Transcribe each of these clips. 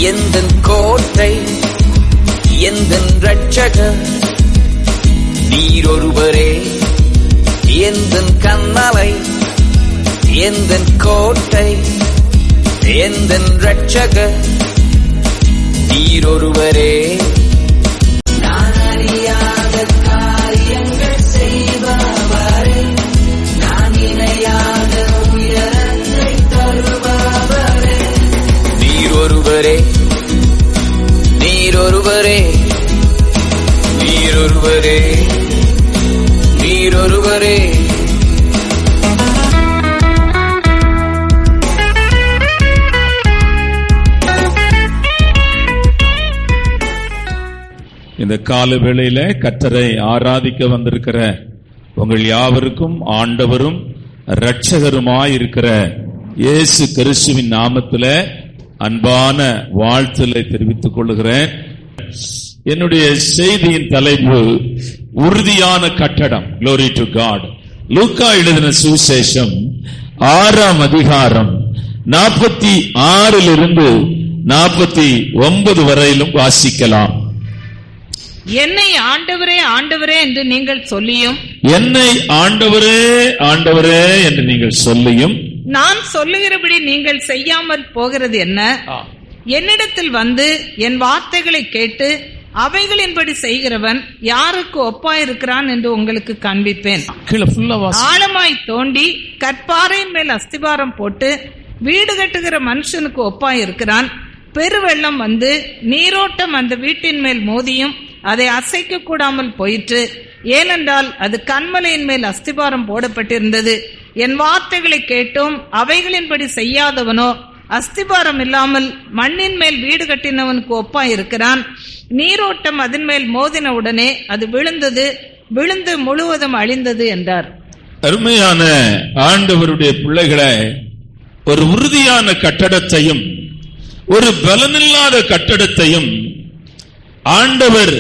எந்தன் கோட்டை, எந்தன் இரட்சகர் நீரொருவரே. எந்தன் கன்மலை, எந்தன் கோட்டை, எந்தன் இரட்சகர் நீரொருவரே. நான் அறியாத காரியங்கள் செய்பவரே, நான் இணையாத உயரத்தை தருபவரே. நீரொருவரே, நீரொருவரே, நீரொருவரே, நீரொருவரே. இந்த கால வேளையில கர்த்தரை ஆராதிக்க வந்திருக்கிற உங்கள் யாவருக்கும் ஆண்டவரும் இரட்சகருமாயிருக்கிற இயேசு கிறிஸ்துவின் நாமத்தில அன்பான வாழ்த்துக்களை தெரிவித்துக் கொள்கிறேன். என்னுடைய செய்தியின் தலைப்பு உறுதியான கட்டடம். Glory to God. லூக்கா எழுதின சுவிசேஷம் 6ஆம் அதிகாரம் 46 49 வரையிலும் வாசிக்கலாம். என்னை ஆண்டவரே ஆண்டவரே என்று நீங்கள் சொல்லியும், என்னை ஆண்டவரே ஆண்டவரே என்று நீங்கள் சொல்லியும், நான் சொல்லுகிறபடி நீங்கள் செய்யாமல் போகிறது என்ன? என்னிடத்தில் வந்து என் வார்த்தைகளை கேட்டு அவைகளின்படி செய்கிறவன் யாருக்கு ஒப்பாயிருக்கிறான் என்று உங்களுக்கு காண்பிப்பேன். ஆழமாய் தோண்டி கற்பாறையின் மேல் அஸ்திபாரம் போட்டு வீடு கட்டுகிற மனுஷனுக்கு ஒப்பாயிருக்கிறான். பெருவெள்ளம் வந்து நீரோட்டம் அந்த வீட்டின் மேல் மோதியும் அதை அசைக்க கூடாமல் போயிற்று. ஏனென்றால் அது கன்மலையின் மேல் அஸ்திபாரம் போடப்பட்டிருந்தது. என் வார்த்தைகளை கேட்டும் அவைகளின்படி செய்யாதவனோ அஸ்திபாரம் இல்லாமல் மண்ணின் மேல் வீடு கட்டினவனுக்கு ஒப்பாயிருக்கிறான். நீரோட்டம் அதன் மேல் மோதின உடனே அது விழுந்து முழுவதும் அழிந்தது என்றார். அருமையான ஆண்டவருடைய பிள்ளைகளை, ஒரு உறுதியான கட்டடத்தையும் ஒரு பலனில்லாத கட்டடத்தையும் ஆண்டவர்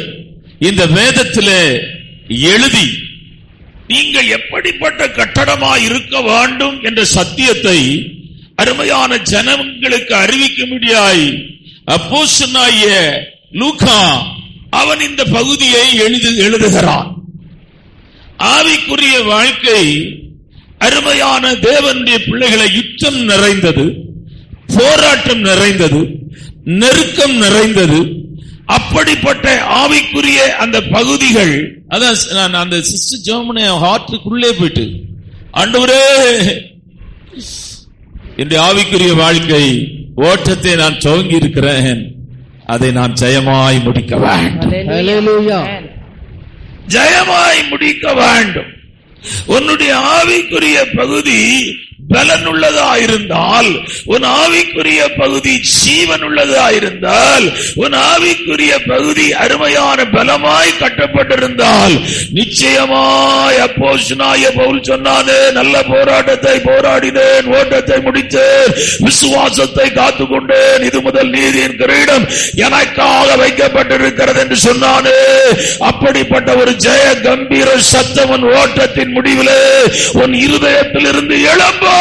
இந்த வேதத்திலே எழுதி நீங்கள் எப்படிப்பட்ட கட்டடமாய் இருக்க வேண்டும் என்ற சத்தியத்தை அருமையான ஜனங்களுக்கு அறிவிக்கும்படியாய் அப்போஸ்தலனாகிய லூக்கா அவன் இந்த பகுதியை எழுதுகிறான். ஆவிக்குரிய வாழ்க்கை அருமையான தேவனுடைய பிள்ளைகளை யுத்தம் நிறைந்தது, போராட்டம் நிறைந்தது, நெருக்கம் நிறைந்தது. அப்படிப்பட்ட ஆவிக்குரிய அந்த பகுதிகள், அதான் நான் அந்த சிஸ்டர் ஜெர்மனி ஹார்ட்டுக்குள்ளே போயிட்டு, ஆண்டவரே என்னுடைய ஆவிக்குரிய வாழ்க்கை ஓட்டத்தை நான் துவங்கி இருக்கிறேன், அதை நான் ஜெயமாய் முடிக்க வேண்டும், ஜெயமாய் முடிக்க வேண்டும். உன்னுடைய ஆவிக்குரிய பகுதி பலன் உள்ளதாயிருந்தால், உன் ஆவிக்குரிய பகுதி ஜீவன் உள்ளதாயிருந்தால், உன் ஆவிக்குரிய பகுதி அருமையான பலமாய் கட்டப்பட்டிருந்தால், நிச்சயமாய் அப்போஸ்தலனாகிய பவுல் சொன்னானே, நல்ல போராட்டத்தை போராடினேன், ஓட்டத்தை முடித்தேன், விசுவாசத்தை காத்துக்கொண்டேன், இது முதல் நீதியின் கிரீடம் எனக்காக வைக்கப்பட்டிருக்கிறது என்று சொன்னானே. அப்படிப்பட்ட ஒரு ஜெய கம்பீர சத்தம் உன் ஓட்டத்தின் முடிவிலே உன் இருதயத்தில் இருந்து எழும்பும்.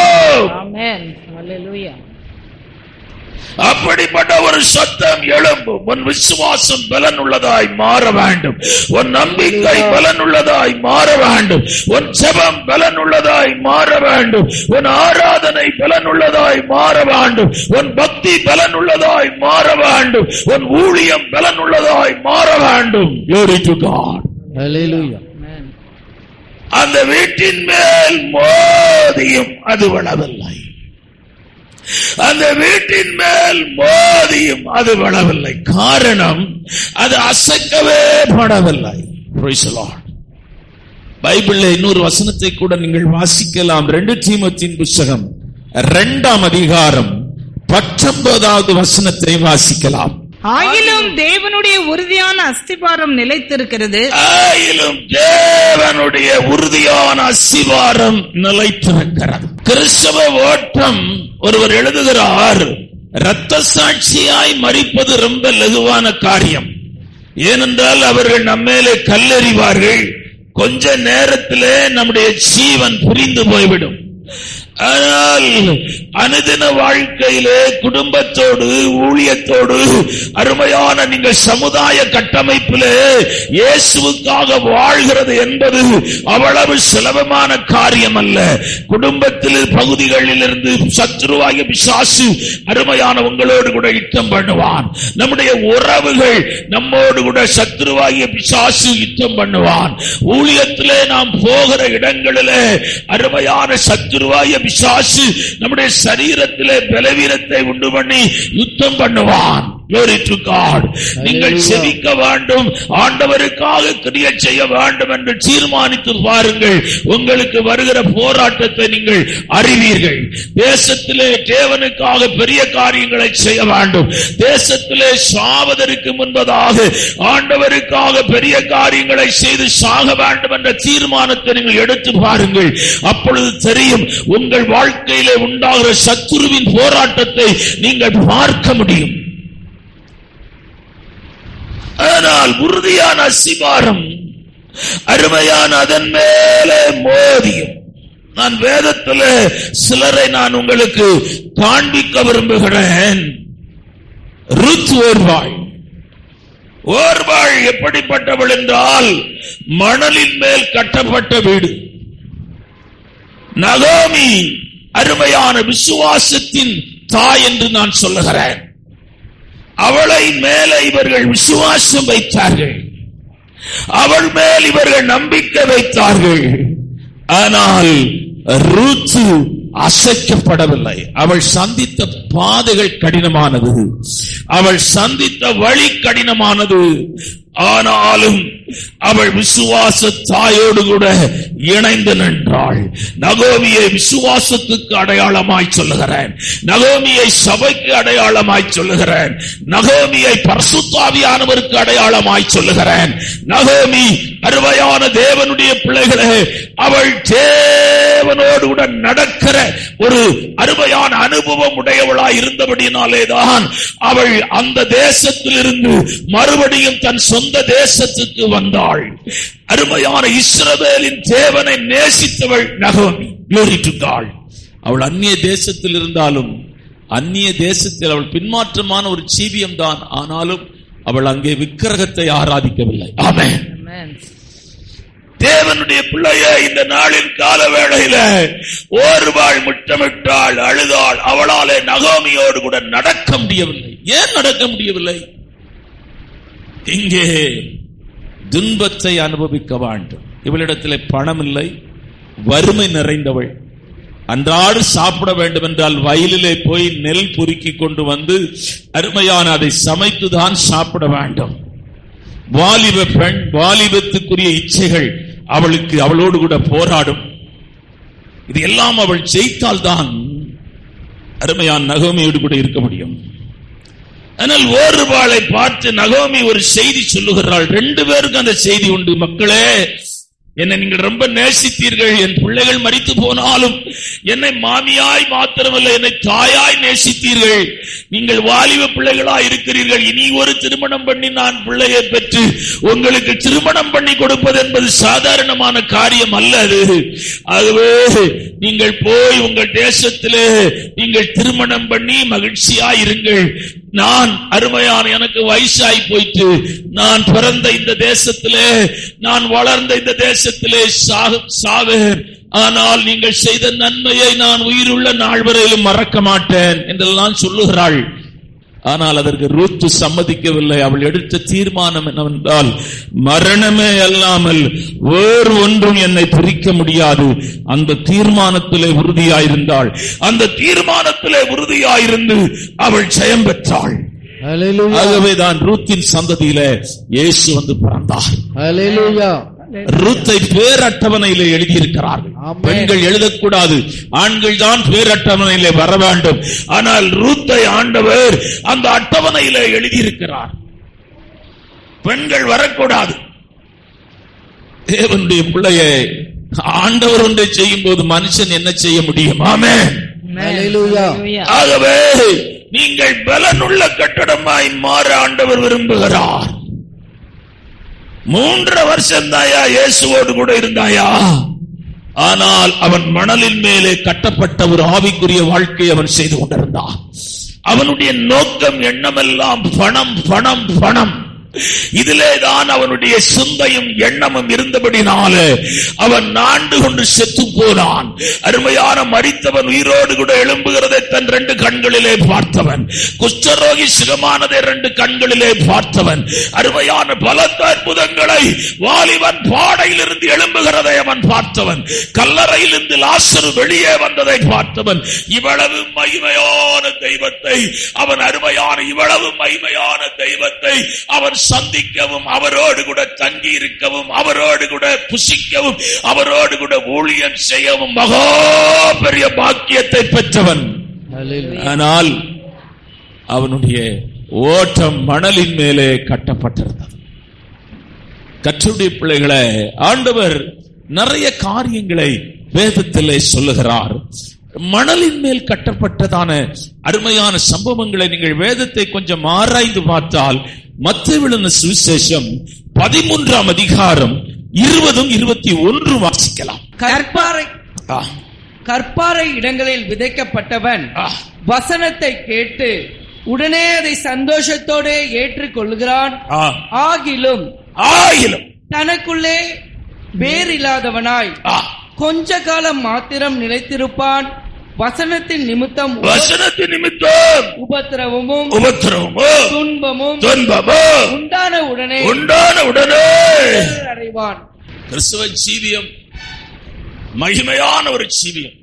அப்படிப்பட்ட ஒரு சத்தம் எழும்பும். உன் விசுவாசம் பலன் உள்ளதாய் மாற வேண்டும், உன் நம்பிக்கை பலன் உள்ளதாய் மாற வேண்டும், உன் ஜெபம் பலன் உள்ளதாய் மாற வேண்டும், உன் ஆராதனை பலன் உள்ளதாய் மாற வேண்டும், உன் பக்தி பலன் உள்ளதாய் மாற வேண்டும், உன் ஊழியம் பலன் உள்ளதாய் மாற வேண்டும். Glory to God. Hallelujah. அந்த வீட்டின் மேல் மோதியும் அது விழவில்லை, அந்த வீட்டின் மேல் மோதியும் அது விழவில்லை. காரணம், அது அசைக்கவே படவில்லை. Praise the Lord. பைபிள்ல இன்னொரு வசனத்தை கூட நீங்கள் வாசிக்கலாம். 2 தீமோத்தேயுவின் புத்தகம் 2ஆம் அதிகாரம் 19வது வசனத்தை வாசிக்கலாம். ஆயிலும் தேவனுடைய உறுதியான அஸ்திபாரம் நிலைத்திருக்கிறது, ஆயிலும் தேவனுடைய உறுதியான அஸ்திபாரம் நிலைத்திருக்கிறது. கிறிஸ்தவ ஓட்டம், ஒருவர் எழுதுகிறார், இரத்த சாட்சியாய் மரிப்பது ரொம்ப லகுவான காரியம். ஏனென்றால் அவர்கள் நம்மேலே கல்லெறிவார்கள், கொஞ்ச நேரத்திலே நம்முடைய ஜீவன் புரிந்து போய்விடும். ஆனால் அனுதின வாழ்க்கையிலே குடும்பத்தோடு ஊழியத்தோடு அருமையான நீங்கள் சமுதாய கட்டமைப்பிலே இயேசுவுக்காக வாழ்கிறது என்பது அவ்வளவு சுலபமான காரியம் அல்ல. குடும்பத்தில் பகுதிகளில் இருந்து சத்துருவாகிய பிசாசு அருமையான உங்களோடு கூட யுத்தம் பண்ணுவான். நம்முடைய உறவுகள் நம்மோடு கூட சத்துருவாகிய பிசாசு யுத்தம் பண்ணுவான். ஊழியத்திலே நாம் போகிற இடங்களிலே அருமையான சத்துருவாகிய பிசாசு நம்முடைய சரீரத்திலே பலவீனத்தை உண்டு பண்ணி யுத்தம் பண்ணுவான். Glory to God. நீங்கள் செபிக்க வேண்டும், ஆண்டவருக்காக கிரியை செய்ய வேண்டும் என்று தீர்மானித்து பாருங்கள். உங்களுக்கு வருகிற போராட்டத்தை நீங்கள் அறிவீர்கள். தேசத்திலே தேவனுக்காக பெரிய காரியங்களை செய்ய வேண்டும். தேசத்திலே சாவதற்கு முன்பதாக ஆண்டவருக்காக பெரிய காரியங்களை செய்து சாக வேண்டும் என்ற தீர்மானத்தை நீங்கள் எடுத்து பாருங்கள். அப்பொழுது தெரியும், உங்கள் வாழ்க்கையிலே உண்டாகிற சத்துருவின் போராட்டத்தை நீங்கள் பார்க்க முடியும். ஆனால் உறுதியான அஸ்திபாரம் அருமையான அதன் மேலே மோதியும். நான் வேதத்திலே சிலரை நான் உங்களுக்கு காண்பிக்க விரும்புகிறேன். ருத் ஓர்வாள் எப்படிப்பட்டவள் என்றால், மணலின் மேல் கட்டப்பட்ட வீடு. நகோமி அருமையான விசுவாசத்தின் தாய் என்று நான் சொல்லுகிறேன். அவளை மேலே இவர்கள் விசுவாசம் வைத்தார்கள், அவள் மேல் இவர்கள் நம்பிக்கை வைத்தார்கள். ஆனால் ரூத் அசைக்கப்படவில்லை. அவள் சந்தித்த பாதைகள் கடினமானது, அவள் சந்தித்த வழி கடினமானது. ஆனாலும் அவள் விசுவாச தாயோடு கூட இணைந்து நின்றாள். நகோமியை விசுவாசத்துக்கு அடையாளமாய் சொல்லுகிறேன், நகோமியை சபைக்கு அடையாளமாய் சொல்லுகிறேன், நகோமியை பரிசுத்த ஆவியானவருக்கு அடையாளமாய் சொல்லுகிறேன். நகோமி அருமையான தேவனுடைய பிள்ளைகளே, அவள் தேவனோடு கூட நடக்கிற ஒரு அருமையான அனுபவம் உடையவளாய் இருந்தபடியினாலேதான் அவள் அந்த தேசத்தில் இருந்து மறுபடியும் தன் சொந்த தேசத்துக்கு வந்தாள். அருமையான இஸ்ரவேலின் தேவனை நேசித்தவள் நகோமி. Glory to God. அவள் அந்நிய தேசத்தில் இருந்தாலும், அந்நிய தேசத்தில் அவள் பின்மாற்றமான ஒரு ஜீவியம் தான். ஆனாலும் அவள் அங்கே விக்கிரகத்தை ஆராதிக்கவில்லை. ஆமென். தேவனுடைய பிள்ளையே, இந்த நாளின் கால வேளையில ஓர்வாள் முட்டமிட்டாள், அழுதாள். அவளாலே நகோமியோடு கூட நடக்க முடியவில்லை. ஏன் நடக்க முடியவில்லை? இங்கே துன்பத்தை அனுபவிக்க வேண்டும். இவளிடத்தில் பணம் இல்லை, வறுமை நிறைந்தவள். அன்றாடு சாப்பிட வேண்டும் என்றால் வயலிலே போய் நெல் பொறுக்கி கொண்டு வந்து அருமையான அதை சமைத்துதான் சாப்பிட வேண்டும். வாலிப பெண், வாலிபத்துக்குரிய இச்சைகள் அவளுக்கு, அவளோடு கூட போராடும். இது எல்லாம் அவள் ஜெயித்தால் தான் அருமையான நகோமியோடு கூட இருக்க முடியும். ஆனால் ஓர்வாளை பார்த்து நகோமி ஒரு செய்தி சொல்லுகிறாள். 2 பேருக்கு அந்த செய்தி உண்டு. மக்களே, என்னை நீங்கள் ரொம்ப நேசித்தீர்கள். என் பிள்ளைகள் மரித்து போனாலும் என்னை மாமியாய் மாத்திரமல்ல, என்னை தாயாய் நேசித்தீர்கள். நீங்கள் வாலிப பிள்ளைகளாய் இருக்கிறீர்கள். இனி ஒரு திருமணம் பண்ணி நான் பிள்ளையை பெற்று உங்களுக்கு திருமணம் பண்ணி கொடுப்பது என்பது சாதாரணமான காரியம் அல்ல. ஆகவே நீங்கள் போய் உங்கள் தேசத்திலே நீங்கள் திருமணம் பண்ணி மகிழ்ச்சியாய் இருங்கள். நான் அருமையான, எனக்கு வயசாய் போயிட்டு, நான் பிறந்த இந்த தேசத்திலே, நான் வளர்ந்த இந்த தேசத்திலே சாவேன். ஆனால் நீங்கள் செய்த நன்மையை நான் உயிருள்ள நாள் வரையிலும் மறக்க மாட்டேன் என்றெல்லாம் சொல்லுகிறாள். ஆனால் அதற்கு ரூத் சம்மதிக்கவில்லை. அவள் எடுத்த தீர்மானம் என்னவென்றால், மரணமே அல்லாமல் வேறு ஒன்றும் என்னை பிரிக்க முடியாது. அந்த தீர்மானத்திலே உறுதியாயிருந்தாள். அந்த தீர்மானத்திலே உறுதியாயிருந்து அவள் ஜெயம் பெற்றாள். ஆகவேதான் ரூத்தின் சந்ததியிலே இயேசு வந்து பிறந்தார். ஹல்லேலூயா. ரூத்தை பேரட்டவணையிலே எழுதியிருக்கிறார்கள். பெண்கள் எழுதக்கூடாது, ஆண்கள் தான் பேரட்டவணையிலே வர வேண்டும். ஆனால் ரூத்தை ஆண்டவர் அந்த அட்டவணையிலே எழுதியிருக்கிறார். பெண்கள் வரக்கூடாது. தேவனுடைய பிள்ளையை ஆண்டவர் ஒன்றை செய்யும் போது மனுஷன் என்ன செய்ய முடியும்? ஆமென். ஆகவே நீங்கள் பலனுள்ள கட்டடமாய் மாற ஆண்டவர் விரும்புகிறார். 3 வருஷம் தாயா இயேசுவோடு கூட இருந்தாயா? ஆனால் அவன் மணலின் மேலே கட்டப்பட்ட ஒரு ஆவிக்குரிய வாழ்க்கையை அவன் செய்து கொண்டிருந்தான். அவனுடைய நோக்கம் எண்ணமெல்லாம் பணம் பணம் பணம். இதிலே தான் அவனுடைய சிந்தையும் எண்ணமும் இருந்தபடினாலே அவன் நாண்டு கொண்டு செத்து போனான். அருமையான மரித்தவன் உயிரோடு கூட எழும்புகிறதை தன் 2 கண்களிலே பார்த்தவன். குஷ்டரோகி சுகமானதை 2 கண்களிலே பார்த்தவன். அருமையான பலத்த அற்புதங்களை வாலிபன் பாடையிலிருந்து எழும்புகிறதை அவன் பார்த்தவன். கல்லறையிலிருந்து லாசரு வெளியே வந்ததை பார்த்தவன். இவ்வளவு மகிமையான தெய்வத்தை அவன் இவ்வளவு மகிமையான தெய்வத்தை அவன் சந்திக்கவும், அவரோடு கூட தங்கி இருக்கவும், அவரோடு கூட புசிக்கவும், அவரோடு கூட ஊழியம் செய்யவும் மகா பெரிய பாக்கியத்தை பெற்றவன். ஆனால் அவனுடைய ஓட்டம் மணலின் மேலே கட்டப்பட்டிருந்தது. கர்த்தருடைய பிள்ளைகளை, ஆண்டவர் நிறைய காரியங்களை வேதத்திலே சொல்லுகிறார். மணலின் மேல் கட்டப்பட்டதான அருமையான சம்பவங்களை நீங்கள் வேதத்தை கொஞ்சம் ஆராய்ந்து பார்த்தால் மத்தேயு சுவிசேஷம் 13ஆம் அதிகாரம் 20-21 வாசிக்கலாம். கற்பாறை இடங்களில் விதைக்கப்பட்டவன் வசனத்தை கேட்டு உடனே அதை சந்தோஷத்தோடு ஏற்றுக்கொள்கிறான். ஆகிலும் தனக்குள்ளே வேறில்லாதவனாய் கொஞ்ச காலம் மாத்திரம் நிலைத்திருப்பான். வசனத்தின் நிமித்தம் உபத்திரவமும் துன்பமும் உண்டான உடனே அடைவான். கிறிஸ்தவ ஜீவியம் மகிமையான ஒரு ஜீவியம்.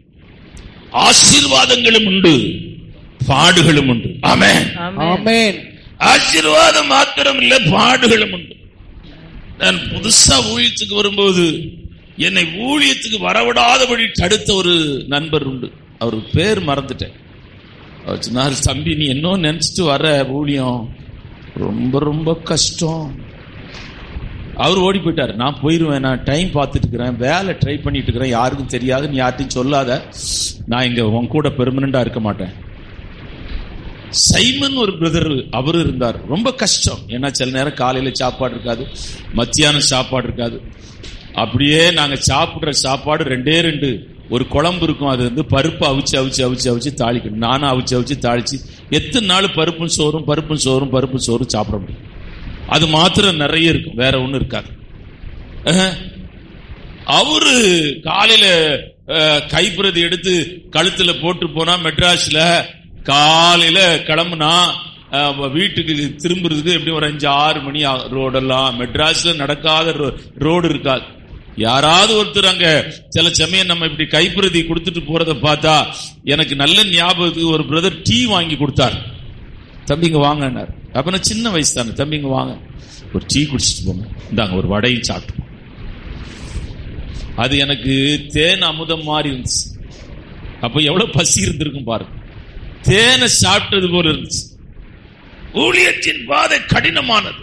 ஆசீர்வாதங்களும் உண்டு, பாடுகளும் உண்டு. ஆமென், ஆமென். ஆசீர்வாதம் மாத்திரம் இல்ல, பாடுகளும் உண்டு. நான் புதுசா ஊழியத்துக்கு வரும்போது என்னை ஊழியத்துக்கு வரவிடாதபடி தடுத்த ஒரு நண்பர் உண்டு. அவர் பேர் மறந்துட்டேன். அவர் சொன்னார், தம்பி நீ என்ன நினைச்சிட்டு வர, ஊழியம் ரொம்ப ரொம்ப கஷ்டம். அவர் ஓடி போயிட்டாரு. நான் போயிருவேன், நான் டைம் பார்த்துட்டு இருக்கிறேன், வேலை ட்ரை பண்ணிட்டு இருக்கிறேன், யாருக்கும் தெரியாது, நீ யார்ட்டையும் சொல்லாத, நான் இங்க உன் கூட பெர்மனண்டா இருக்க மாட்டேன். சைமன் ஒரு பிரதர் அவரு இருந்தார். ரொம்ப கஷ்டம். ஏன்னா சில நேரம் காலையில சாப்பாடு இருக்காது, மத்தியானம் சாப்பாடு இருக்காது. அப்படியே நாங்க சாப்பிடுற சாப்பாடு 2 ஒரு குழம்பு இருக்கும். அது வந்து பருப்பு அவிச்சு அவிச்சு அவிச்சு அவிச்சு தாளிக்கணும். நானும் அவிச்சு அவிச்சு தாளிச்சு எத்தனை நாள் பருப்பும் சோறும் சாப்பிட முடியும். அது மாத்திரம் நிறைய இருக்கும், வேற ஒண்ணும் இருக்காது. அவரு காலையில கைப்பிரதி எடுத்து கழுத்துல போட்டு போனா, மெட்ராஸ்ல காலையில கிளம்புனா வீட்டுக்கு திரும்புறதுக்கு எப்படி ஒரு 5-6 மணி ரோடெல்லாம். மெட்ராஸ்ல நடக்காத ரோடு இருக்காது. யாராவது ஒருத்தர் அங்க சில சமயம் நம்ம இப்படி கைப்பிரதி கொடுத்துட்டு போறத பார்த்தா எனக்கு நல்ல ஞாபகத்துக்கு ஒரு பிரதர் டீ வாங்கி கொடுத்தார். தம்பிங்க வாங்கினார். அப்ப நான் சின்ன வயசு தானே, தம்பிங்க வாங்க ஒரு டீ குடிச்சிட்டு போங்க, இந்தாங்க ஒரு வடையும் சாப்பிட்டு. அது எனக்கு தேன் அமுதம் மாதிரி இருந்துச்சு. அப்ப எவ்வளவு பசி இருந்திருக்கும் பாருங்க. தேனை சாப்பிட்டது போல இருந்துச்சு. ஊழியத்தின் பாதை கடினமானது.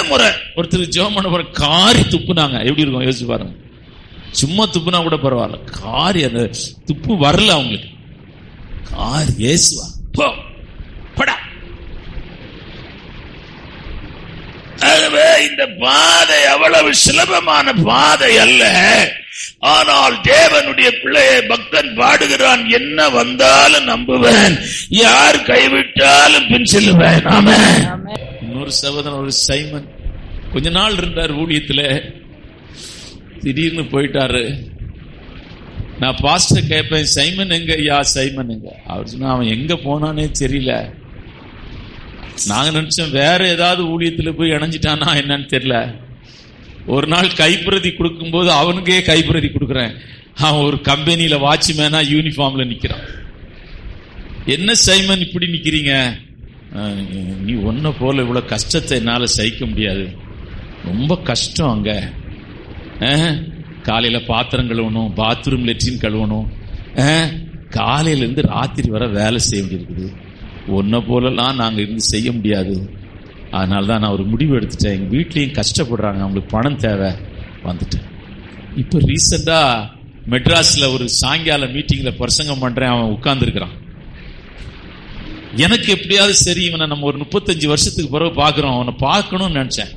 முறை ஒருத்தர் ஜெபம் பண்ண காரி துப்புனாங்க. எப்படி இருக்கும் யோசிச்சு பாருங்க. சும்மா துப்புனா கூட பரவாயில்ல, காரி அந்த துப்பு வரல அவங்களுக்கு. காரி ஏசுவா படா. ஆகவே இந்த பாதை அவ்வளவு சுலபமான பாதை அல்ல. ஆனால் தேவனுடைய பிள்ளையை பக்தன் பாடுகிறான், என்ன வந்தாலும் நம்புவேன், யார் கைவிட்டாலும் பின் செல்லுவேன். ஆமென். இன்னொரு சகோதரன் ஒரு சைமன் கொஞ்ச நாள் இருந்தார் ஊழியத்துல, திடீர்னு போயிட்டாரு. நான் பாஸ்டர் கேட்பேன், சைமன் எங்க ஐயா, சைமன் எங்க? அவர் சொன்னா, அவன் எங்க போனானே தெரியல. நாங்க நினைச்சோம் வேற ஏதாவது ஊழியத்துல போய் இணைஞ்சிட்டானா என்னன்னு தெரியல. ஒரு நாள் கைப்பிரதி கொடுக்கும் போது அவனுக்கே கைப்பிரதி கொடுக்குறேன். அவன் ஒரு கம்பெனியில வாட்ச்மேனா யூனிஃபார்ம்ல நிக்கிறான். என்ன சைமன் இப்படி நிக்கிறீங்க? நீ ஒன்ன போல இவ்வளவு கஷ்டத்தை என்னால சகிக்க முடியாது, ரொம்ப கஷ்டம். அங்க காலையில பாத்திரம் கழுவணும், பாத்ரூம் லெட்ரின் கழுவணும், காலையில இருந்து ராத்திரி வர வேலை செய்ய வேண்டியிருக்குது. ஒன்ன போலலாம் நாங்க இருந்து செய்ய முடியாது. அதனாலதான் நான் ஒரு முடிவு எடுத்துட்டேன். எங்க வீட்லயும் கஷ்டப்படுறாங்க, அவங்களுக்கு பணம் தேவை, வந்துட்டேன். இப்ப ரீசெண்டா மெட்ராஸ்ல ஒரு சாயங்கால மீட்டிங்ல பிரசங்கம் பண்றேன். அவன் உட்கார்ந்து இருக்கிறான். எனக்கு எப்படியாவது சரி இவனை நம்ம ஒரு 35 வருஷத்துக்கு பிறகு பாக்குறோம், அவனை பார்க்கணும்னு நினைச்சேன்.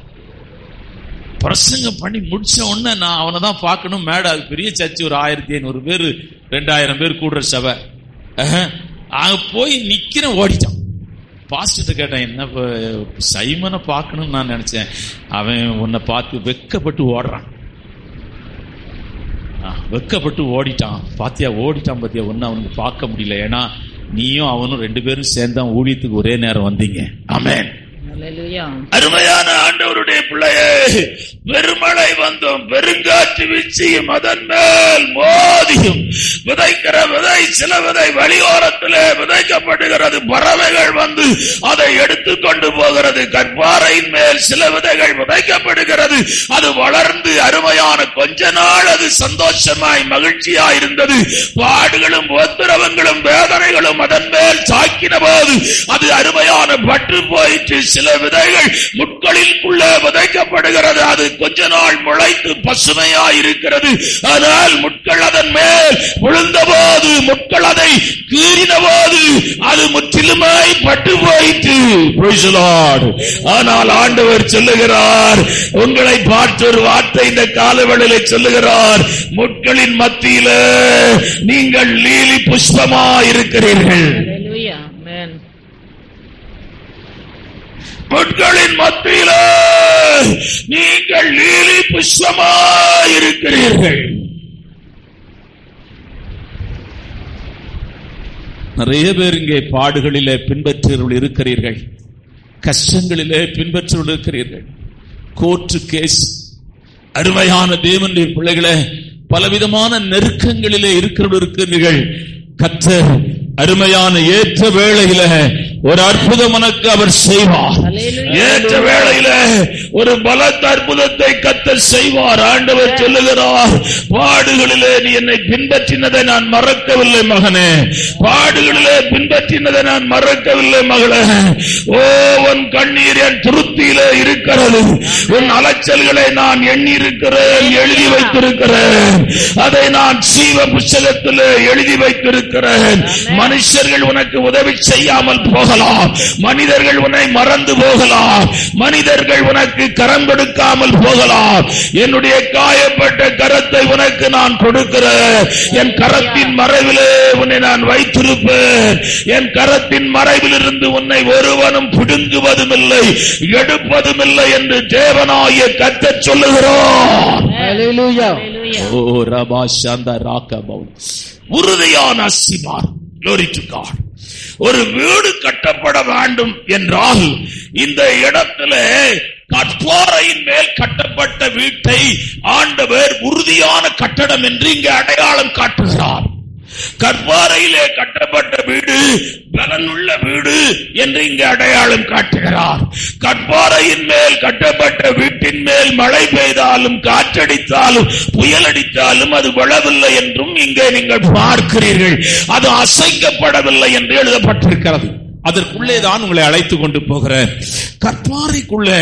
பிரசங்கம் பண்ணி முடிச்ச உடனே நான் அவனை தான் பார்க்கணும். மேடம், அது பெரிய சர்ச்சு, ஒரு 1500 பேர் 2000 பேர் கூடுற சபை. அங்க போய் நிக்கிறேன், ஓடிட்டான். பாஸ்டர்ட்ட கேட்டேன், என்ன சைமனை பார்க்கணும்னு நான் நினைச்சேன். அவன் உன்னை பார்த்து வெக்கப்பட்டு ஓடுறான். வெக்கப்பட்டு ஓடிட்டான். பாத்தியா, ஓடிட்டான் பாத்தியா, ஒன்னு அவனுக்கு பார்க்க முடியல. ஏன்னா நீயும் அவனும் 2 பேரும் சேர்ந்தா ஊழியத்துக்கு ஒரே நேரம் வந்தீங்க. ஆமென். அருமையான ஆண்டவருடைய பிள்ளையே, பெருமழை வந்தும் பெருங்காற்று வீழ்ச்சியும் அதன் மேல் மோதியும் விதைக்கிற விதை, சில விதை வழியோரத்திலே விதைக்கப்படுகிறது. பறவைகள் வந்து அதை எடுத்துக்கொண்டு போகிறது. கற்பாறையின் மேல் சில விதைகள் விதைக்கப்படுகிறது. அது வளர்ந்து அருமையான கொஞ்ச நாள் அது சந்தோஷமாய் மகிழ்ச்சியாய் இருந்தது. பாடுகளும் உத்தரவங்களும் வேதனைகளும் அதன் மேல் சாக்கின போது அது அருமையான பற்று போயிற்று. சில விதைகள் முட்களிற்குள்ளே விதைக்கப்படுகிறது. அது கொஞ்ச நாள் முளைத்து பசுமையாய் இருக்கிறது. ஆனால் முட்கள் அதன் மேல் விழுந்த போது, முட்கள் அதை கீறின போது அது முற்றிலுமாய் பட்டு போயிற்று. ஆனால் ஆண்டவர் சொல்லுகிறார், உங்களை பார்த்து ஒரு வார்த்தை இந்த காலவெளியிலே சொல்லுகிறார், முட்களின் மத்தியில நீங்கள் லீலி புஷ்பமாய் இருக்கிறீர்கள். முட்களின் மத்தியில நீங்கள் லீலி புஷ்பமாய் இருக்கிறீர்கள். நிறைய பேர் இங்கே பாடுகளிலே பின்பற்றவர்கள் இருக்கிறீர்கள், கஷ்டங்களிலே பின்பற்றவர்கள் இருக்கிறீர்கள். கோர்ட்டு கேஸ், அருமையான தேவனுடைய பிள்ளைகளே, பலவிதமான நெருக்கங்களிலே இருக்கிறீர்கள். கர்த்தர் அருமையான ஏற்ற வேளையில ஒரு அற்புதம் உனக்கு அவர் செய்வார். ஏற்ற வேளையில ஒரு பலத்த அற்புதத்தை கர்த்தர் செய்வார். ஆண்டவர் சொல்லுகிறார், பாடுகளிலே நீ என்னை பின்பற்றினதை நான் மறக்கவில்லை மகனே, பாடுகளிலே பின்பற்றினதை நான் மறக்கவில்லை மகளே. ஓ, உன் கண்ணீர் என் துருத்தியிலே இருக்கிறது. உன் அலைச்சல்களை நான் எண்ணி இருக்கிறேன், எழுதி வைத்திருக்கிறேன். அதை நான் ஜீவ புத்தகத்திலே எழுதி வைத்திருக்கிறேன். மனுஷர்கள் உனக்கு உதவி செய்யாமல் போகலாம், மனிதர்கள் உன்னை மறந்து போகலாம், மனிதர்கள் உனக்கு கரம் கொடுக்காமல் போகலாம். என்னுடைய காயப்பட்ட கரத்தை உனக்கு நான் கொடுக்கிறேன். என் கரத்தின் மறைவிலே உன்னை நான் வைத்திருப்பேன். என் கரத்தின் மறைவிலிருந்து உன்னை ஒருவனும் பிடுங்குவதும் இல்லை, எடுப்பதும் இல்லை என்று தேவனாகிய கர்த்தர் சொல்லுகிறார். ஹல்லேலூயா. ஓ ரபா ஷாந்தா ராகபௌ. உறுதியான அஸ்திபாரம். Glory to God. ஒரு வீடு கட்டப்பட வேண்டும் என்றால் இந்த இடத்திலே கற்பாறையின் மேல் கட்டப்பட்ட வீட்டை ஆண்டவர் உறுதியான கட்டடம் என்று இங்கு அடையாளம் காட்டுகிறார். கற்பாறையிலே கட்டப்பட்ட வீடு பலனுள்ள வீடு என்று இங்கு அடையாளம் காட்டுகிறார். கற்பாறையின் மேல் கட்டப்பட்ட வீட்டின் மேல் மழை பெய்தாலும் காற்றடித்தாலும் புயல் அடித்தாலும் அது விழவில்லை என்றும் இங்கே நீங்கள் பார்க்கிறீர்கள். அது அசைக்கப்படவில்லை என்று எழுதப்பட்டிருக்கிறது. அதற்குள்ளே தான் உங்களை அழைத்துக் கொண்டு போகிறேன். கற்பாறைக்குள்ளே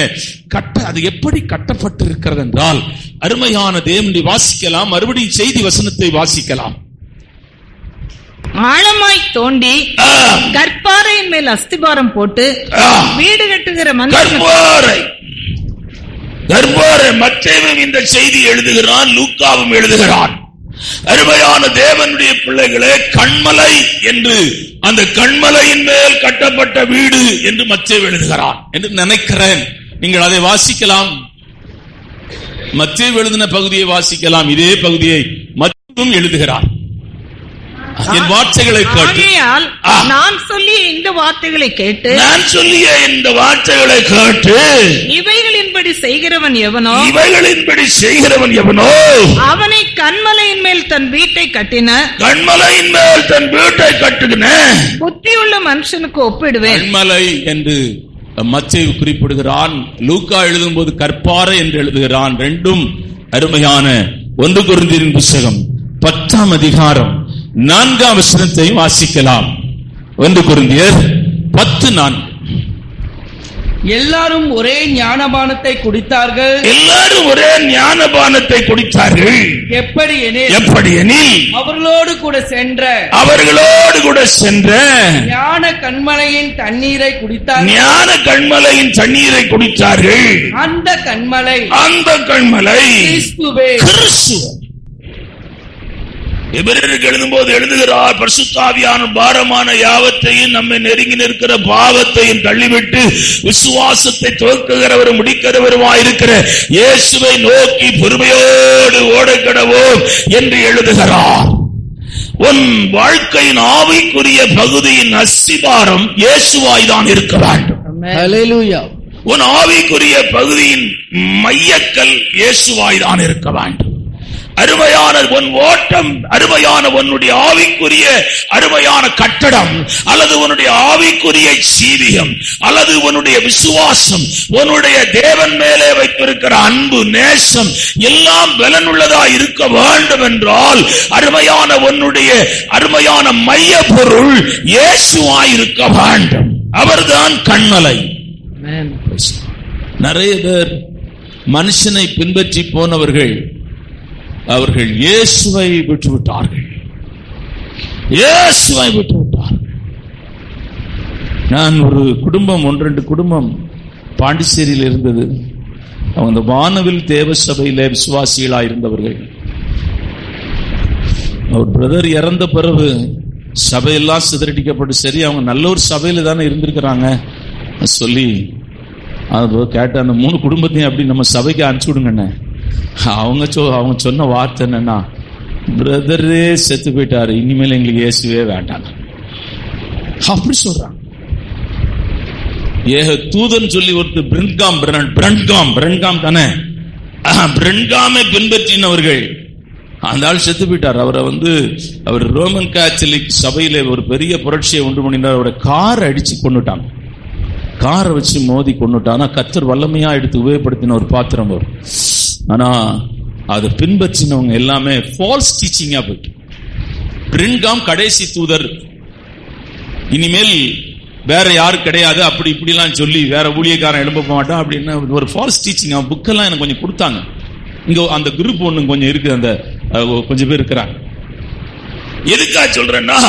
அது எப்படி கட்டப்பட்டிருக்கிறது என்றால், அருமையான தேவனை வாசிக்கலாம், மறுபடியும் செய்தி வசனத்தை வாசிக்கலாம். ஆழமாய் தோண்டி கற்பாறையின் மேல் அஸ்திபாரம் போட்டு வீடு கட்டுகிற கற்பாறை. மத்தேயும் இந்த செய்தி எழுதுகிறான், லூக்காவும் எழுதுகிறான். அருமையான தேவனுடைய பிள்ளைகளே, கண்மலை என்று, அந்த கண்மலையின் மேல் கட்டப்பட்ட வீடு என்று மத்தேயு எழுதுகிறான் என்று நினைக்கிறேன். நீங்கள் அதை வாசிக்கலாம், மத்தேயு எழுதின பகுதியை வாசிக்கலாம். இதே பகுதியை மத்தேயும் எழுதுகிறார். என் வார்த்தைகளை கேட்டு, நான் சொல்லிய இந்த வார்த்தைகளை கேட்டு, இவைகளின்படி செய்கிறவன் எவனோ அவனை கண்மலையின் மேல் தன் வீட்டை கட்டின புத்தியுள்ள மனுஷனுக்கு ஒப்பிடுவேன். கண்மலை என்று மத்தேயு குறிப்பிடுகிறான், லூக்கா எழுதும் போது கற்பாறை என்று எழுதுகிறான். ரெண்டும் அருமையான. 1 கொரிந்தியரின் புத்தகம் 10ஆம் அதிகாரம் 4ஆம் வசனத்தையும் வாசிக்கலாம். 1 கொரிந்தியர் 10:4. எல்லாரும் ஒரே ஞானபானத்தை குடித்தார்கள். எல்லாரும் ஒரே ஞானபானத்தை குடித்தார்கள். எப்படி எனில் அவர்களோடு கூட சென்ற ஞான கண்மலையின் தண்ணீரை குடித்தார்கள். ஞான கண்மலையின் தண்ணீரை குடித்தார்கள். அந்த கண்மலை கிறிஸ்துவே. எபிரேயருக்கு எழுதும்போது எழுதுகிறார், பரிசுத்த ஆவியான பாரமான யாவத்தையும் நம்மை நெருங்கி நிற்கிற பாவத்தையும் தள்ளிவிட்டு விசுவாசத்தை துவக்குகிறவர் முடிக்கிறவருமாயிருக்கிற இயேசுவை நோக்கி பொறுமையோடு ஓடக்கடவோம் என்று எழுதுகிறார். உன் வாழ்க்கையின் ஆவிக்குரிய பகுதியின் அஸ்திபாரம் இயேசுவாய்தான் இருக்க வேண்டும். ஹல்லேலூயா. உன் ஆவிக்குரிய பகுதியின் மையக்கல் இயேசுவாய்தான் இருக்க வேண்டும். அருமையான உன் ஓட்டம், அருமையான உன்னுடைய ஆவிக்குரிய அருமையான கட்டடம், அல்லது உன்னுடைய ஆவிக்குரிய ஜீவியம், அல்லது உன்னுடைய விசுவாசம், உன்னுடைய தேவன் மேலே வைத்திருக்கிற அன்பு, நேசம் எல்லாம் பலனுள்ளதா இருக்க வேண்டும் என்றால் அருமையான உன்னுடைய அருமையான மைய பொருள் இயேசுவாய் இருக்க வேண்டும். அவர்தான் கண்மலை. நிறைய பேர் மனுஷனை பின்பற்றி போனவர்கள் அவர்கள் இயேசுவை விட்டுவிட்டார்கள். நான் ஒரு குடும்பம், 1-2 குடும்பம் பாண்டிச்சேரியில் இருந்தது. அவங்க வானவில் தேவ சபையில விசுவாசிகளா இருந்தவர்கள். அவர் பிரதர் இறந்த பிறகு சபையெல்லாம் சிதறடிக்கப்பட்டு, சரி அவங்க நல்ல ஒரு சபையில தானே இருந்திருக்கிறாங்க சொல்லி அது கேட்ட அந்த 3 குடும்பத்தையும் அப்படி நம்ம சபைக்கு அனுப்பிச்சு விடுங்கண்ணே. அவங்க சொன்ன வார்த்தை என்னன்னா, பிரதரே செத்து போயிட்டாரு, இனிமேல் எங்களுக்கு இயேசுவே வேண்டாம் அப்படி சொல்றாங்க. தூதன் சொல்லி ஒருத்தர் பிரண்காம் தானே, பிரண்காமை பின்பற்றினவர்கள் அந்த ஆள் செத்து போயிட்டார். அவர் ரோமன் கேத்தலிக் சபையில ஒரு பெரிய புரட்சியை உண்டு பண்ணினார். அவரோட காரை அடிச்சு கொண்டுட்டாங்க, காரை வச்சு மோதி கொண்டுட்டான். கர்த்தர் வல்லமையா எடுத்து உபயோகப்படுத்தின ஒரு பாத்திரம் வரும். ஆனா அதை பின்பற்றினவங்க எல்லாமே ஃபால்ஸ் டீச்சிங்கா போயிட்டு, பிரின்காம் கடைசி தூதர், இனிமேல் வேற யாரும் கிடையாது அப்படி இப்படிலாம் சொல்லி வேற ஊழியக்காரன் எழும்ப மாட்டான் அப்படின்னு ஒரு ஃபால்ஸ் டீச்சிங். அவன் புக்கெல்லாம் எனக்கு கொஞ்சம் கொடுத்தாங்க. இங்க அந்த குரூப் ஒண்ணு கொஞ்சம் இருக்கு, அந்த கொஞ்சம் பேர் இருக்கிறாங்க. எதுக்கா சொல்றேன்னா,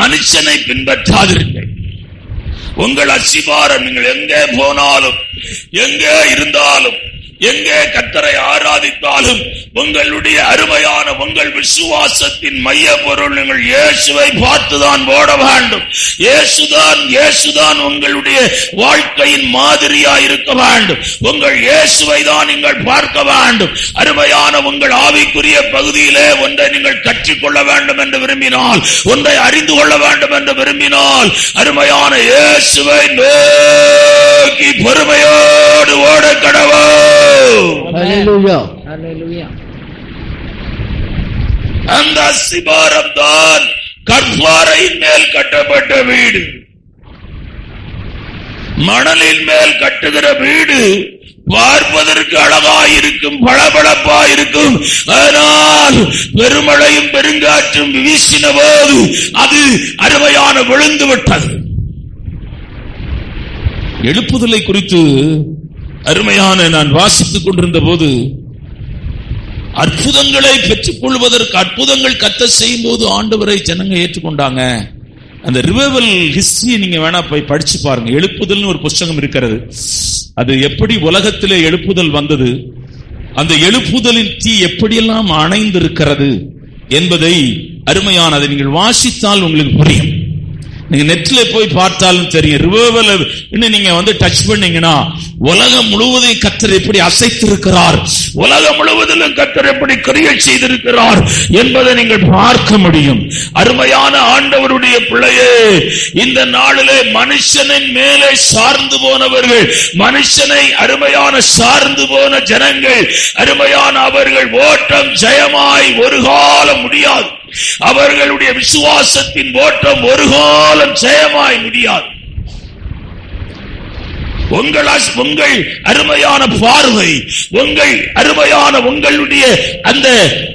மனுஷனை பின்பற்றாதிருங்கள். உங்கள் அசிபாரம் நீங்கள் எங்கே போனாலும், எங்கே இருந்தாலும், எங்கே கர்த்தரை ஆராதித்தாலும் உங்களுடைய அருமையான உங்கள் விசுவாசத்தின் மைய பொருள் நீங்கள் இயேசுவை பார்த்துதான் ஓட வேண்டும். இயேசுதான் உங்களுடைய வாழ்க்கையின் மாதிரியா இருக்க வேண்டும். உங்கள் இயேசுவை தான் நீங்கள் பார்க்க வேண்டும். அருமையான உங்கள் ஆவிக்குரிய பகுதியிலே ஒன்றை நீங்கள் கற்றுக்கொள்ள வேண்டும் என்று விரும்பினால், ஒன்றை அறிந்து கொள்ள வேண்டும் என்று விரும்பினால், அருமையான இயேசுவை நோக்கி பொறுமையோடு ஓட கடவோம். அந்த அஸ்திபாரம் தான் கற்பாறையின் மேல் கட்டப்பட்ட வீடு. மணலின் மேல் கட்டுகிற வீடு பார்ப்பதற்கு அழகாயிருக்கும், பளபளப்பாயிருக்கும். ஆனால் பெருமழையும் பெருங்காற்றும் வீசின போது அது அருமையான விழுந்து விட்டது. எழுப்புதலை குறித்து அருமையான நான் வாசித்துக் கொண்டிருந்த போது, அற்புதங்களை பெற்றுக் கொள்வதற்கு அற்புதங்கள் கர்த்தர் செய்யும் போது ஆண்டவரை ஜனங்க ஏற்றுக்கொண்டாங்க. அந்த ரிவைவல் ஹிஸ்டரி நீங்க வேணா போய் படிச்சு பாருங்க. எழுப்புதல்னு ஒரு புத்தகம் இருக்கிறது. அது எப்படி உலகத்திலே எழுப்புதல் வந்தது, அந்த எழுப்புதலின் தீ எப்படியெல்லாம் அணைந்திருக்கிறது என்பதை அருமையான அதை நீங்கள் வாசித்தால் உங்களுக்கு புரியும். நீங்க நெட்ல போய் பார்த்தாலும் தெரியும். ரிவைவல் இன்னும் நீங்க டச் பண்ணீங்கன்னா உலகம் முழுவதும் கர்த்தர் எப்படி அசைத்திருக்கிறார், உலகம் முழுவதிலும் கர்த்தர் எப்படி கிரியை செய்திருக்கிறார் என்பதை நீங்கள் பார்க்க முடியும். அருமையான ஆண்டவருடைய பிள்ளையே, இந்த நாளிலே மனுஷனின் மேலே சார்ந்து போனவர்கள், மனுஷனை அருமையான சார்ந்து போன ஜனங்கள், அருமையான அவர்கள் ஓட்டம் ஜெயமாய் ஒரு காலம் முடியாது. அவர்களுடைய விசுவாசத்தின் ஓட்டம் ஒரு காலம் ஜெயமாய் முடியாது. உங்கள் அருமையான பார்வை, உங்கள் அருமையான உங்களுடைய அந்த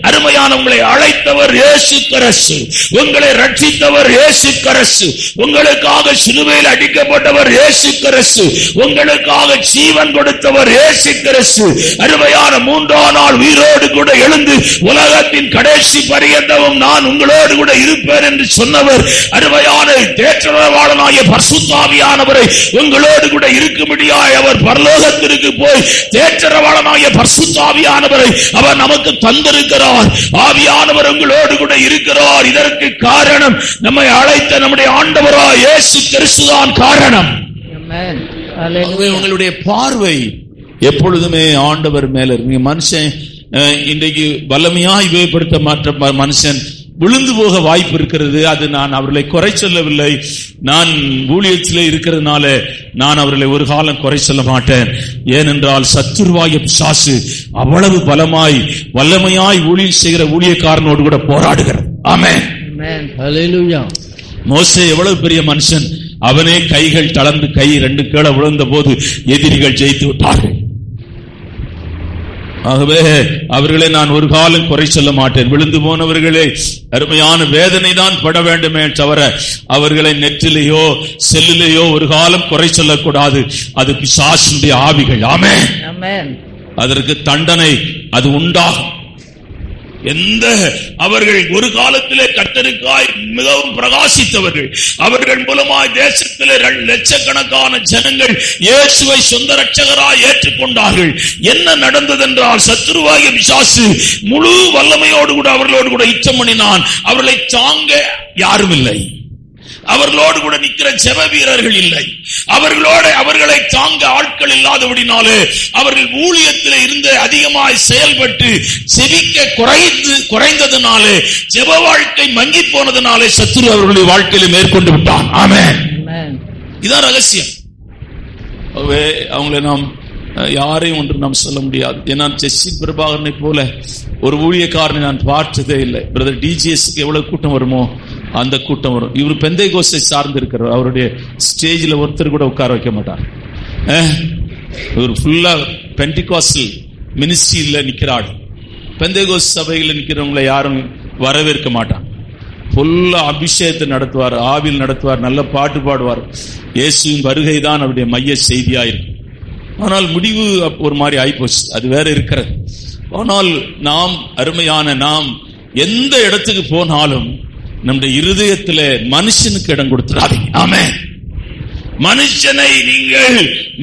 அருமையான உங்களை அழைத்தவர் இயேசு கிறிஸ்து, உங்களை ரட்சித்தவர் இயேசு கிறிஸ்து, உங்களுக்காக சிலுவையில் அடிக்கப்பட்டவர் இயேசு கிறிஸ்து, உங்களுக்காக ஜீவன் கொடுத்தவர் இயேசு கிறிஸ்து. அருமையான மூன்றாம் நாள் உயிரோடு கூட எழுந்து உலகத்தின் கடைசி பரியந்தமும் நான் உங்களோடு கூட இருப்பேன் என்று சொன்னவர் அருமையான தேற்றரவாளனாகிய பரிசுத்த ஆவியானவரை உங்களோடு கூட இருக்கும்படியாய் அவர் பரலோகத்திற்கு போய் தேற்றரவாளனாகிய பரிசுத்த ஆவியானவரை அவர் நமக்கு தந்திருக்கிறார். ஆவியானவர் உங்களோடு கூட இருக்கிறார். இதற்கு காரணம் நம்மை அழைத்த நம்முடைய ஆண்டவராய் இயேசு கிறிஸ்துதான் காரணம். உங்களுடைய பார்வை எப்பொழுதுமே ஆண்டவர் மேல இருக்கு. மனுஷன் இன்றைக்கு வல்லமையாய் உபயோகப்படுத்த மாற்ற மனுஷன் விழுந்து போக வாய்ப்பு இருக்கிறது. அது நான் அவர்களை குறை சொல்லவில்லை. நான் ஊழியத்திலே இருக்கிறதுனால நான் அவர்களை ஒரு காலம் குறை சொல்ல மாட்டேன். ஏனென்றால் சத்துருவாய பிசாசு அவ்வளவு பலமாய் வல்லமையாய் ஊழியம் செய்கிற ஊழியக்காரனோடு கூட போராடுகிறது. ஆமென். ஹல்லேலூயா. மோசே எவ்வளவு பெரிய மனுஷன், அவனே கைகள் தளர்ந்து கை ரெண்டு கீழே விழுந்த போது எதிரிகள் ஜெயித்து விட்டார்கள். ஆகவே அவர்களை நான் ஒரு காலம் குறை சொல்ல மாட்டேன். விழுந்து போனவர்களே அருமையான வேதனை தான் பட வேண்டுமே தவிர அவர்களை நெற்றிலேயோ செல்லிலேயோ ஒரு காலம் குறை சொல்லக்கூடாது. அது பிசாசுடைய ஆவிகள். ஆமென். அதற்கு தண்டனை அது உண்டாகும். எந்த அவர்கள் ஒரு காலத்திலே கர்த்தருக்காய் மிகவும் பிரகாசித்தவர்கள், அவர்கள் மூலமாய் தேசத்திலே லட்சக்கணக்கான ஜனங்கள் இயேசுவை சொந்த ரட்சகராய் ஏற்றுக்கொண்டார்கள். என்ன நடந்தது என்றால் சத்துருவாகிய பிசாசு முழு வல்லமையோடு கூட அவர்களோடு கூட யுத்தம் பண்ணினான். அவர்களை தாங்க யாரும் இல்லை. அவர்களோடு கூட நிற்கிற ஜெப வீரர்கள் இல்லை. அவர்களை தாங்க ஆட்கள் இல்லாதபடினாலே அவர்கள் ஊழியத்தில் இருந்து அதிகமாய் செயல்பட்டு செவிக்க குறைந்ததுனாலே ஜெப வாழ்க்கை மங்கி போனதுனாலே சத்துரு அவர்களுடைய வாழ்க்கையில மேற்கொண்டு விட்டான். ஆமென். இதான் ரகசியம். அவங்களை நாம் யாரையும் ஒன்று நாம் சொல்ல முடியாது. ஏன்னா ஜெஸ்ஸி பிரபாகரனை போல ஒரு ஊழியக்காரனை நான் பார்த்ததே இல்லை. பிரதர் டிஜிஎஸ்க்கு எவ்வளவு கூட்டம் வருமோ அந்த கூட்டம் வரும். இவர் பெந்தைகோஸ்தை சார்ந்து இருக்கிறார். அவருடைய ஸ்டேஜில் ஒருத்தர் கூட உட்கார வைக்க மாட்டார். இவர் ஃபுல்லா பெண்டிகாஸ்டல் மினிஸ்ட்ரியில நிக்கிறாள். பெந்தைகோஸ் சபையில் நிக்கிறவங்களை யாரும் வரவேற்க மாட்டாங்க. ஃபுல்லா அபிஷேகத்தை நடத்துவார், ஆவில் நடத்துவார், நல்ல பாட்டு பாடுவார். இயேசுவின் வருகை தான் அவருடைய மைய செய்தியா இருக்கும். ஆனால் முடிவு ஒரு மாதிரி ஆயிப்போச்சு. அது வேற இருக்கிறது. ஆனால் நாம் அருமையான நாம் எந்த இடத்துக்கு போனாலும் நம்முடைய இருதயத்திலே மனுஷனுக்கு இடம் கொடுத்துறாதீங்க. ஆமென். மனுஷனை நீங்கள்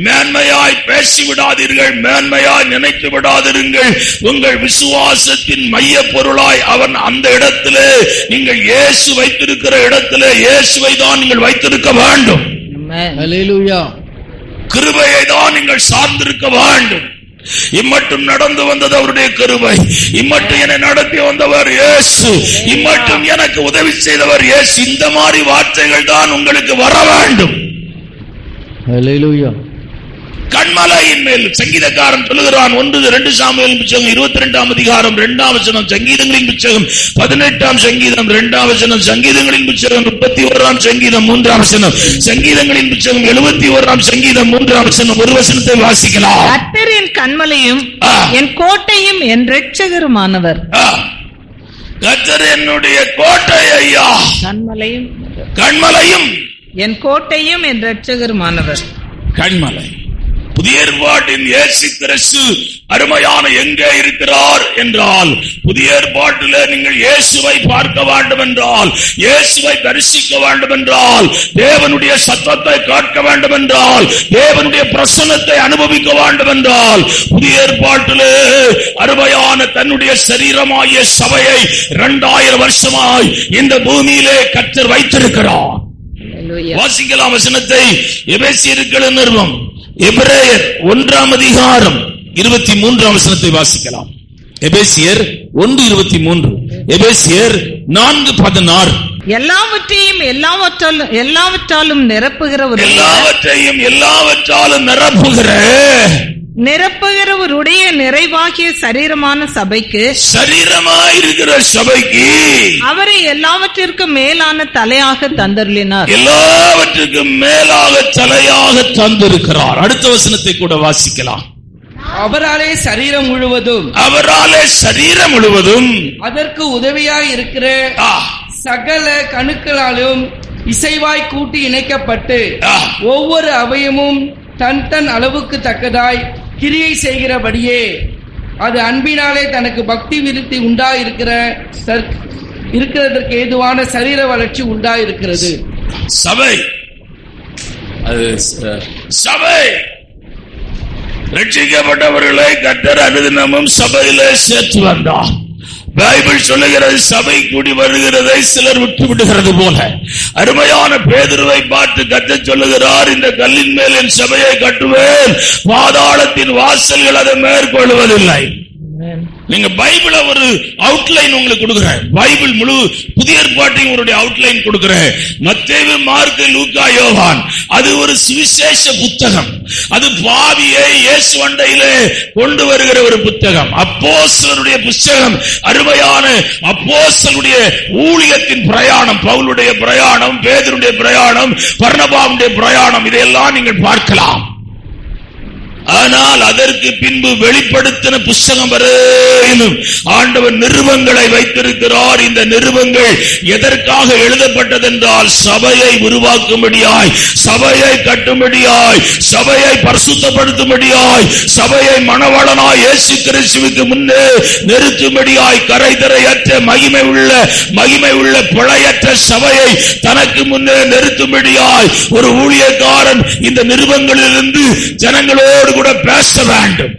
மேன்மையாய் பேசிவிடாதீர்கள், மேன்மையாய் நினைத்து விடாதீர்கள். உங்கள் விசுவாசத்தின் மைய பொருளாய் அவன் அந்த இடத்திலே நீங்கள் இயேசு வைத்திருக்கிற இடத்திலே இயேசுவை தான் நீங்கள் வைத்திருக்க வேண்டும். ஹல்லேலூயா. கிருபையை தான் நீங்கள் சார்ந்திருக்க வேண்டும். இம்மட்டும் நடந்து வந்தது அவருடைய கிருபை. இம்மட்டும் என்னை நடத்தி வந்தவர் இயேசு. இம்மட்டும் எனக்கு உதவி செய்தவர் இயேசு. இந்த மாதிரி வார்த்தைகள் தான் உங்களுக்கு வர வேண்டும். ஹல்லேலூயா. கண்மலையின் மேல் சங்கீதக்காரன் சொல்லுகிறான். 1-2 சாமுவேல் புத்தகம் 22ஆம் அதிகாரம் 2ஆம் வசனம், சங்கீதங்களின் புத்தகம் 18ஆம் சங்கீதம் 2ஆம் வசனம், சங்கீதங்களின் புத்தகம் 31ஆம் சங்கீதம் 3ஆம் வசனம், சங்கீதங்களின் புத்தகம் 71ஆம் சங்கீதம் 3ஆம் வசனம். ஒரு வசனத்தை வாசிக்கலாம். கர்த்தர் என் கண்மலையும் என் கோட்டையும் என் இரட்சகருமானவர். கர்த்தர் என்னுடைய கோட்டை ஐயா. கண்மலையும் என் கோட்டையும் என் இரட்சகருமானவர். கண்மலை. புதிய ஏற்பாட்டின் இயேசு கிறிஸ்து அருமையான எங்கே இருக்கிறார் என்றால், புதிய ஏற்பாட்டில் நீங்கள் இயேசுவை பார்க்க வேண்டும் என்றால், இயேசுவை தரிசிக்க வேண்டும் என்றால், தேவனுடைய சத்தத்தை கேட்க வேண்டும் என்றால், தேவனுடைய பிரசன்னத்தை அனுபவிக்க வேண்டும் என்றால், புதிய ஏற்பாட்டிலே அருமையான தன்னுடைய சரீரமாகிய சபையை 2000 வருஷமாய் இந்த பூமியிலே கர்த்தர் வைத்திருக்கிறார். வாசிக்கலாம் வசனத்தை. எபேசியருக்கு நிருபம் எபிரேயர் 1ஆம் அதிகாரம் 23ஆம் வசனத்தை வாசிக்கலாம். எபேசியர் 1:23, எபேசியர் 4:16. எல்லாவற்றையும் எல்லாவற்றாலும் நிரப்புகிற, எல்லாவற்றையும் எல்லாவற்றாலும் நிரப்புகிற நிரப்புகிறவருடைய நிறைவாகிய சரீரமான சபைக்கு, சரீரமாயிருக்கிற சபைக்கு அவரை எல்லாவற்றிற்கும் மேலான தலையாக தந்தருளினார். எல்லாவற்றுக்கும் மேலாக தலையாக தந்திருக்கிறார். அடுத்த வசனத்தை கூட வாசிக்கலாம். அவராலே சரீரம் முழுவதும், அவராலே சரீரம் முழுவதும் அதற்கு உதவியாய் இருக்கிற சகல கணுக்களாலும் இசைவாய் கூட்டி இணைக்கப்பட்டு ஒவ்வொரு அவயமும் தன் தன் அளவுக்கு தக்கதாய் கிரியை செய்கிறபடியே அது அன்பினாலே தனக்கு பக்தி விருத்தி இருக்கிறதற்கு ஏதுவான சரீர வளர்ச்சி உண்டாயிருக்கிறது. சபை, அது சபை ரட்சிக்கப்பட்டவர்களை கர்த்தர் அனுதினமும் சபையிலே சேர்த்து வந்தார். பைபிள் சொல்லுகிறது, சபை கூடி வருகிறதை சிலர் விட்டு விடுகிறது போல. அருமையான பேதுருவை பார்த்து கர்த்தர் சொல்லுகிறார், இந்த கல்லின் மேல் என் சபையை கட்டுவேன், பாதாளத்தின் வாசல்கள் அதை மேற்கொள்வதில்லை. நீங்க பைபிள ஒரு அவுட்லைன் உங்களுக்கு கொடுக்கிறேன். பைபிள் முழு புதிய ஏற்பாட்டையும் ஒரு அவுட்லைன் கொடுக்கிறேன். மத்தேயு, மார்க்கு, லூக்கா, யோவான், அது ஒரு சுவிசேஷ புத்தகம். அது பாவியை இயேசு அண்டையிலே கொண்டு வருகிற ஒரு புத்தகம். அப்போஸ்தலருடைய புத்தகம், அருமையான அப்போஸ்தலருடைய ஊழியத்தின் பிரயாணம், பவுலுடைய பிரயாணம், பேதுருடைய பிரயாணம், பர்னபாவுடைய பிரயாணம், இதையெல்லாம் நீங்கள் பார்க்கலாம். ஆனால் அதற்கு பின்பு வெளிப்படுத்தின புஸ்தகம் வரையிலும் ஆண்டவர் நிருபங்களை வைத்திருக்கிறார். இந்த நிருபங்கள் எதற்காக எழுதப்பட்டதென்றால் சபையை உருவாக்கும்படியாய், சபையை கட்டும்படியாய், சபையை பரிசுத்தப்படுத்தும்படியாய், சபையை மணவாளனாய் இயேசு கிறிஸ்துவுக்கு முன்னே நிறுத்தும்படியாய், கரைதரையற்ற மகிமை உள்ள பிழையற்ற சபையை தனக்கு முன்னே நிறுத்தும்படியாய் ஒரு ஊழியக்காரன் இந்த நிருபங்களிலிருந்து ஜனங்களோடு கூட பேச வேண்டும்.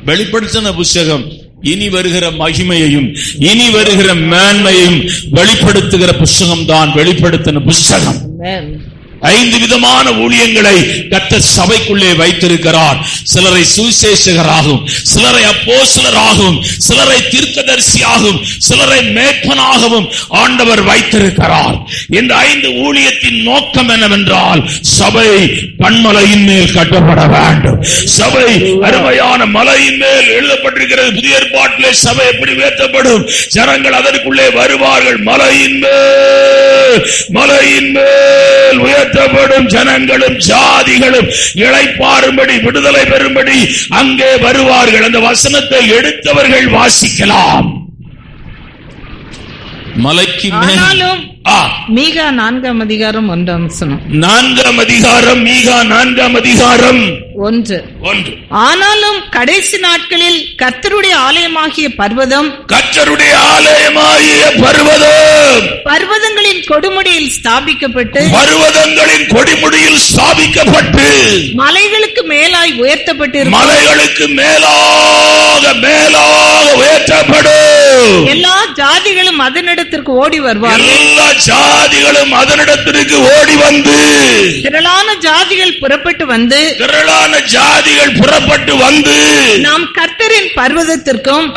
வெளிப்படுத்தின புத்தகம் இனி வருகிற மகிமையையும் இனி வருகிற மேன்மையையும் வெளிப்படுத்துகிற புத்தகம் தான் வெளிப்படுத்தின புத்தகம். 5 விதமான ஊழியங்களை கர்த்தர் சபைக்குள்ளே வைத்திருக்கிறார். சிலரை சுவிசேஷகராகவும், சிலரை அப்போஸ்தலராகவும், சிலரை தீர்க்கதரிசியாகவும், சிலரை மேய்ப்பனாகவும் ஆண்டவர் வைத்திருக்கிறார். இந்த 5 ஊழியத்தின் நோக்கம் என்னவென்றால் சபை கன்மலையின் மேல் கட்டப்பட வேண்டும். சபை அருமையான மலையின் மேல் எழுதப்பட்டிருக்கிறது. புதிய ஏற்பாட்டிலே சபை எப்படி உயர்த்தப்படும்? ஜனங்கள் அதற்குள்ளே வருவார்கள். மலையின் மேல் உயர்த்தப்படும் ஜனங்களும் ஜாதிகளும் இளைப்பாறும்படி, விடுதலை பெறும்படி அங்கே வருவார்கள். அந்த வசனத்தை எடுத்தவர்கள் வாசிக்கலாம். மலைக்கு ஆனாலும் மீகா 4ஆம் அதிகாரம் 1ஆம் வசனம். 4ஆம் அதிகாரம் மீகா 4ஆம் அதிகாரம் 1. ஆனாலும் கடைசி நாட்களில் கர்த்தருடைய ஆலயமாகிய பர்வதம், கர்த்தருடைய ஆலயமாகிய பர்வதம் பர்வதங்களின் கொடுமுடியில் ஸ்தாபிக்கப்பட்டு, பர்வதங்களின் கொடிமுடியில் ஸ்தாபிக்கப்பட்டு, மலைகளுக்கு மேலாய் உயர்த்தப்பட்டிருக்கும், மலைகளுக்கு மேலாக உயர்த்தப்படும். எல்லா ஜாதிகளும் அதனிடத்திற்கு ஓடி வருவார்கள். எல்லா ஜாதிகளும் அதனிடத்திற்கு ஓடி வந்து, திரளான ஜாதிகள் புறப்பட்டு வந்து, நாம் கர்த்தரின் பர்வதத்திற்கும்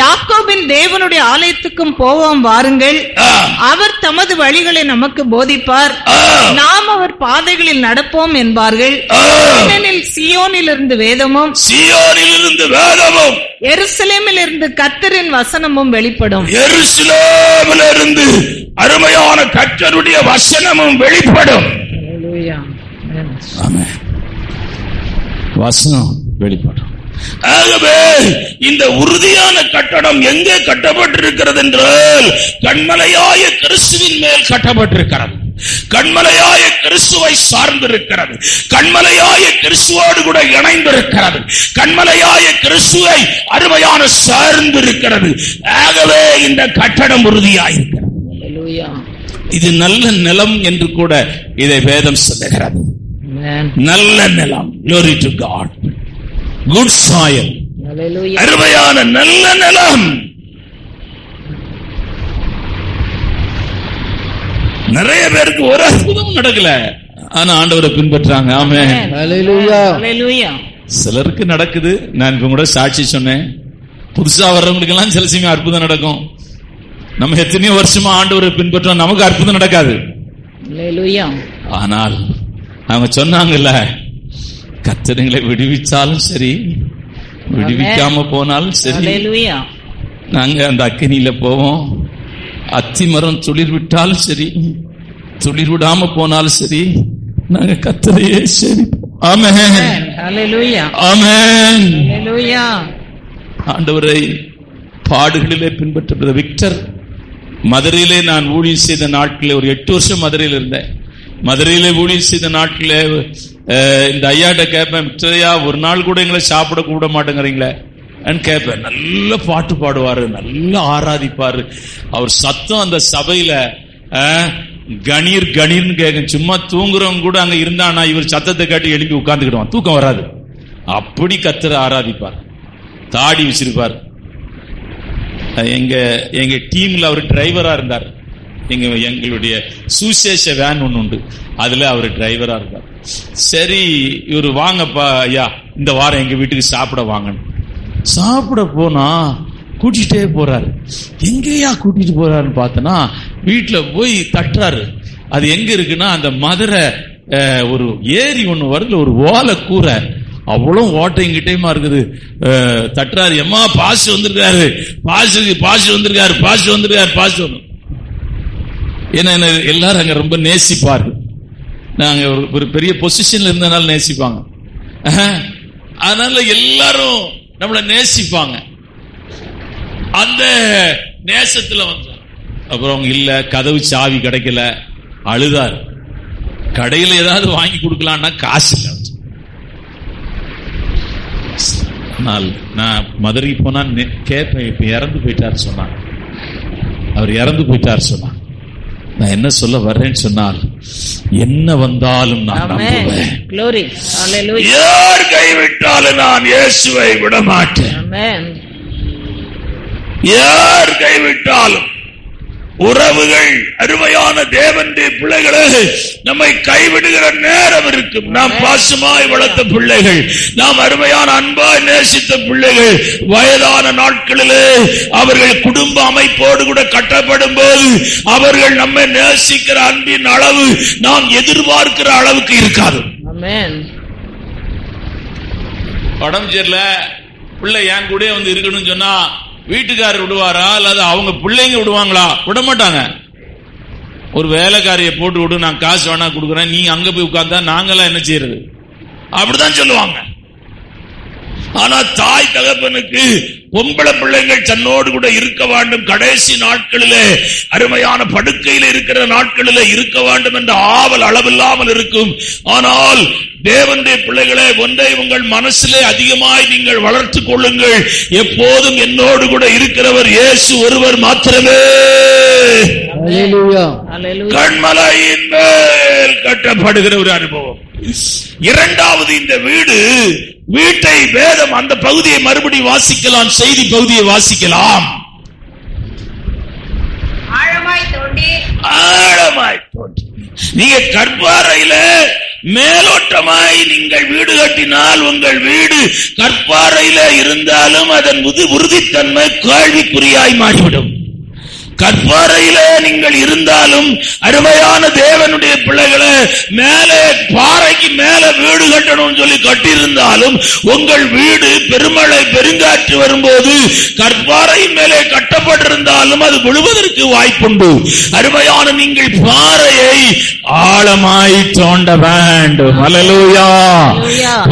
யாக்கோபின் தேவனுடைய ஆலயத்துக்கும் போவோம் வாருங்கள், அவர் தமது வழிகளை நமக்கு போதிப்பார், நாம் அவர் பாதைகளில் நடப்போம் என்பார்கள். ஏனெனில் சீயோனிலிருந்து வேதமும் எருசலேமிலிருந்து கர்த்தரின் வசனமும் வெளிப்படும். எருசலேமிலிருந்து அருமையான கர்த்தருடைய வசனமும் வெளிப்படும். வசனம் வெளிப்படும். ஆகவே இந்த உறுதியான கட்டடம் எங்கே கட்டப்பட்டிருக்கிறது என்றால் கன்மலையாய கிறிஸ்துவின் மேல் கட்டப்பட்டிருக்கிறது. கன்மலையாய கிறிஸ்துவை சார்ந்திருக்கிறது. கன்மலையாய கிறிஸ்துவோடு கூட இணைந்திருக்கிறது. கன்மலையாய கிறிஸ்துவை அருமையான சார்ந்திருக்கிறது. ஆகவே இந்த கட்டடம் உறுதியாயிருக்கிறது. இது நல்ல நிலம் என்று கூட இதை வேதம் சொல்லுகிறது. நல்ல நிலம். Glory to God. Good soil. அருமையான நல்ல நிலம். நிறைய பேருக்கு ஒரு அற்புதம் நடக்கல, ஆனா ஆண்டவரை பின்பற்றாங்க. ஆமென். ஹல்லேலூயா. சிலருக்கு நடக்குது. நான் இப்ப கூட சாட்சி சொன்னேன். புதுசா வர்றவங்களுக்கு எல்லாம் சில சமயம் அற்புதம் நடக்கும். நம்ம எத்தனையோ வருஷமா ஆண்டவரை பின்பற்றோம், நமக்கு அற்புதம் நடக்காது. ஆனால் அவங்க சொன்னாங்கல்ல, கர்த்தர் விடுவிச்சாலும் சரி, விடுவிக்காம போனாலும் சரி, ஹல்லேலூயா. நாங்க அந்த அக்கினியில போவோம். அத்திமரம் துளிர் விட்டாலும் சரி, துளிர் விடாம போனாலும் சரி, நாங்க கர்த்தரையே சரி. ஆமென், ஹல்லேலூயா, ஆமென், ஹல்லேலூயா. ஆண்டவரை பாடுகளிலே பின்பற்ற விக்டர், மதுரையிலே நான் ஊழியம் செய்த நாட்களில் ஒரு 8 வருஷம் மதுரையில் இருந்தேன். மதுரையிலே ஊழியம் செய்த நாட்களில் இந்த ஐயாட்ட கேட்பேன், விக்டரையா ஒரு நாள் கூட எங்களை சாப்பிட கூட மாட்டேங்கிறீங்களே கேட்பேன். நல்ல பாட்டு பாடுவாரு, நல்லா ஆராதிப்பாரு. அவர் சத்தம் அந்த சபையில கணீர் கணீர்னு கேட்கும். சும்மா தூங்குறவங்க கூட அங்க இருந்தானா இவர் சத்தத்தை காட்டி எழுப்பி உட்கார்ந்துக்கிடுவான், தூக்கம் வராது. அப்படி கர்த்தரை ஆராதிப்பார். தாடி வச்சிருப்பார். எங்க டீம்ல அவர் டிரைவரா இருந்தார். எங்களுடைய சுசேஷ வேன் ஒண்ணு உண்டு, அதுல அவர் டிரைவரா இருந்தார். சரி, இவரு வாங்கப்பா ஐயா, இந்த வாரம் எங்க வீட்டுக்கு சாப்பிட வாங்கன்னு. சாப்பிட போனா கூட்டிட்டே போறாரு. எங்கேயா கூட்டிட்டு போறாருன்னு பார்த்தனா வீட்டுல போய் தட்டுறாரு. அது எங்க இருக்குன்னா, அந்த மதுரை ஒரு ஏரி ஒண்ணு வருது, ஒரு ஓலை கூரை, அவ்வளவு ஓட்டைங்கிட்டேமா இருக்குது. தட்டுறாரு, எம்மா பாசு வந்திருக்காரு, பாசு வந்திருக்காரு, பாசு வந்திருக்காரு, பாசு வந்து. ஏன்னா எல்லாரும் அங்க ரொம்ப நேசிப்பாரு. நாங்க ஒரு பெரிய பொசிஷன்ல இருந்தனால நேசிப்பாங்க. அதனால எல்லாரும் நம்மள நேசிப்பாங்க. அந்த நேசத்துல வந்து அப்புறம் இல்ல, கதவு சாவி கிடைக்கல, அழுதாரு. கடையில ஏதாவது வாங்கி கொடுக்கலாம்னா காசு இல்லை. நான் மதுரைக்கு போனா கேட்பேன், இப்ப இறந்து போயிட்டாரு சொன்னாங்க. அவர் இறந்து போயிட்டாரு சொன்னாங்க. நான் என்ன சொல்ல வர்றேன்னு சொன்னால், என்ன வந்தாலும் நான் நம்புவேன். யார் கைவிட்டாலும் நான் இயேசுவை விட மாட்டேன். யார் கைவிட்டாலும் உறவுகள், அருமையான தேவனுடைய பிள்ளைகளே, நம்மை கைவிடுகிற நேரம் இருக்கும். நாம் பாசமாய் வளர்த்த பிள்ளைகள், நாம் அருமையான அன்பாய் நேசித்த பிள்ளைகள், வயதான நாட்களிலே அவர்கள் குடும்ப அமைப்போடு கூட கட்டப்படும் போது அவர்கள் நம்மை நேசிக்கிற அன்பின் அளவு நாம் எதிர்பார்க்கிற அளவுக்கு இருக்காது. உடம்பு சரியில்ல, பிள்ளை என் கூட வந்து இருக்கணும்னு சொன்னா வீட்டுக்காரர் விடுவாரா அல்லது அவங்க பிள்ளைங்க விடுவாங்களா? விட மாட்டாங்க. ஒரு வேலைக்காரியை போட்டு விடு, நான் காசு வேணா கொடுக்குறேன், நீ அங்க போய் உட்கார்ந்தா நாங்கெல்லாம் என்ன செய்யறது? அப்படிதான் சொல்லுவாங்க. ஆனா தாய் தகப்பனுக்கு பொம்பளை பிள்ளைகள் தன்னோடு கூட இருக்க வேண்டும். கடைசி நாட்களிலே, அருமையான படுக்கையில் இருக்கிற நாட்களிலே இருக்க வேண்டும் என்ற ஆவல் அளவில்லாமல் இருக்கும். ஆனால் தேவனுடைய பிள்ளைகளே, ஒன்றை உங்கள் மனசிலே அதிகமாய் நீங்கள் வளர்த்துக் கொள்ளுங்கள். எப்போதும் என்னோடு கூட இருக்கிறவர் இயேசு ஒருவர் மாத்திரமே. கண்மலையின் மேல் கட்டப்படுகிற ஒரு அனுபவம். இரண்டாவது, இந்த வீட்டை வேதம் அந்த பகுதியை மறுபடியும் வாசிக்கலாம், செய்தி பகுதியை வாசிக்கலாம். ஆழமாய் தோண்டி நீங்க கற்பாறையில மேலோட்டமாய் நீங்கள் வீடு கட்டினால் உங்கள் வீடு கற்பாறையில இருந்தாலும் அதன் உறுதித்தன்மை கேள்விக்குறியாய் மாறிவிடும். கற்பாறையிலே நீங்கள் இருந்தாலும், அருமையான தேவனுடைய பிள்ளைகளை, மேலே பாறைக்கு மேல வீடு கட்டணும் சொல்லி கட்டியிருந்தாலும் உங்கள் வீடு பெருமழை பெருங்காற்று வரும்போது கற்பாறை மேலே கட்டப்பட்டிருந்தாலும் அது விழுவதற்கு வாய்ப்புண்டு. அருமையான நீங்கள் பாறையை ஆழமாய் தோண்ட வேண்டும். அல்லேலூயா.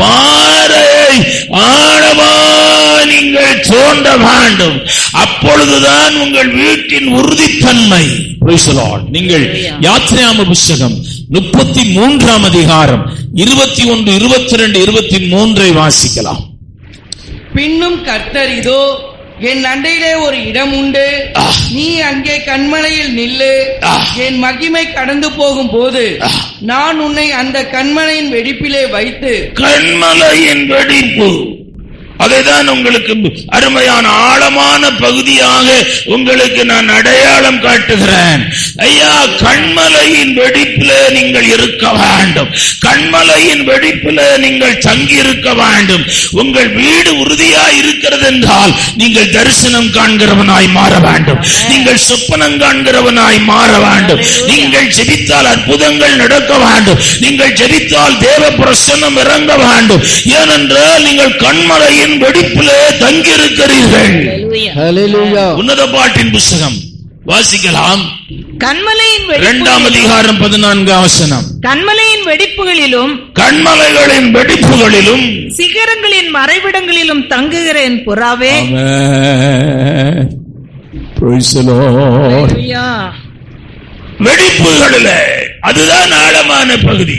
பாறையை ஆழமாய் நீங்கள் தோண்ட வேண்டும். அப்பொழுதுதான் உங்கள் வீட்டின் உறுதித்தன்மை. நீங்கள் யாத்திராகம புத்தகம் 33ஆம் அதிகாரம் 21, 22, 23 வாசிக்கலாம். பின்னும் கர்த்தர், இதோ என் அண்டையிலே ஒரு இடம் உண்டு, நீ அங்கே கண்மலையில் நில்லு. என் மகிமை கடந்து போகும் போது நான் உன்னை அந்த கண்மலையின் வெடிப்பிலே வைத்து. கண்மலையின் வெடிப்பு அதைதான் உங்களுக்கு அருமையான ஆழமான பகுதியாக உங்களுக்கு நான் அடையாளம் காட்டுகிறேன். ஐயா, கண்மலையின் வெடிப்பிலே நீங்கள் இருக்க வேண்டும். கண்மலையின் வெடிப்பிலே நீங்கள் தங்கி இருக்க வேண்டும். உங்கள் வீடு உறுதியாய் இருக்கிறது என்றால் நீங்கள் தரிசனம் காண்கிறவனாய் மாற வேண்டும். நீங்கள் சொப்பனம் காண்கிறவனாய் மாற வேண்டும். நீங்கள் ஜெபித்தால் அற்புதங்கள் நடக்க வேண்டும். நீங்கள் ஜெபித்தால் தேவ பிரசன்னம் இறங்க வேண்டும். ஏனென்றால் நீங்கள் கண்மலையின் வெடிப்பிலே தங்கியிருக்கிறீர்கள். உன்னத பாட்டின் புஸ்தகம் வாசிக்கலாம். கண்மலையின் 2ஆம் அதிகாரம் 14ஆம் வசனம். கண்மலையின் வெடிப்புகளிலும் கண்மலைகளின் வெடிப்புகளிலும் சிகரங்களின் மறைவிடங்களிலும் தங்குகிற என் புறாவே, வெடிப்புகளிலே அதுதான் ஆழமான பகுதி.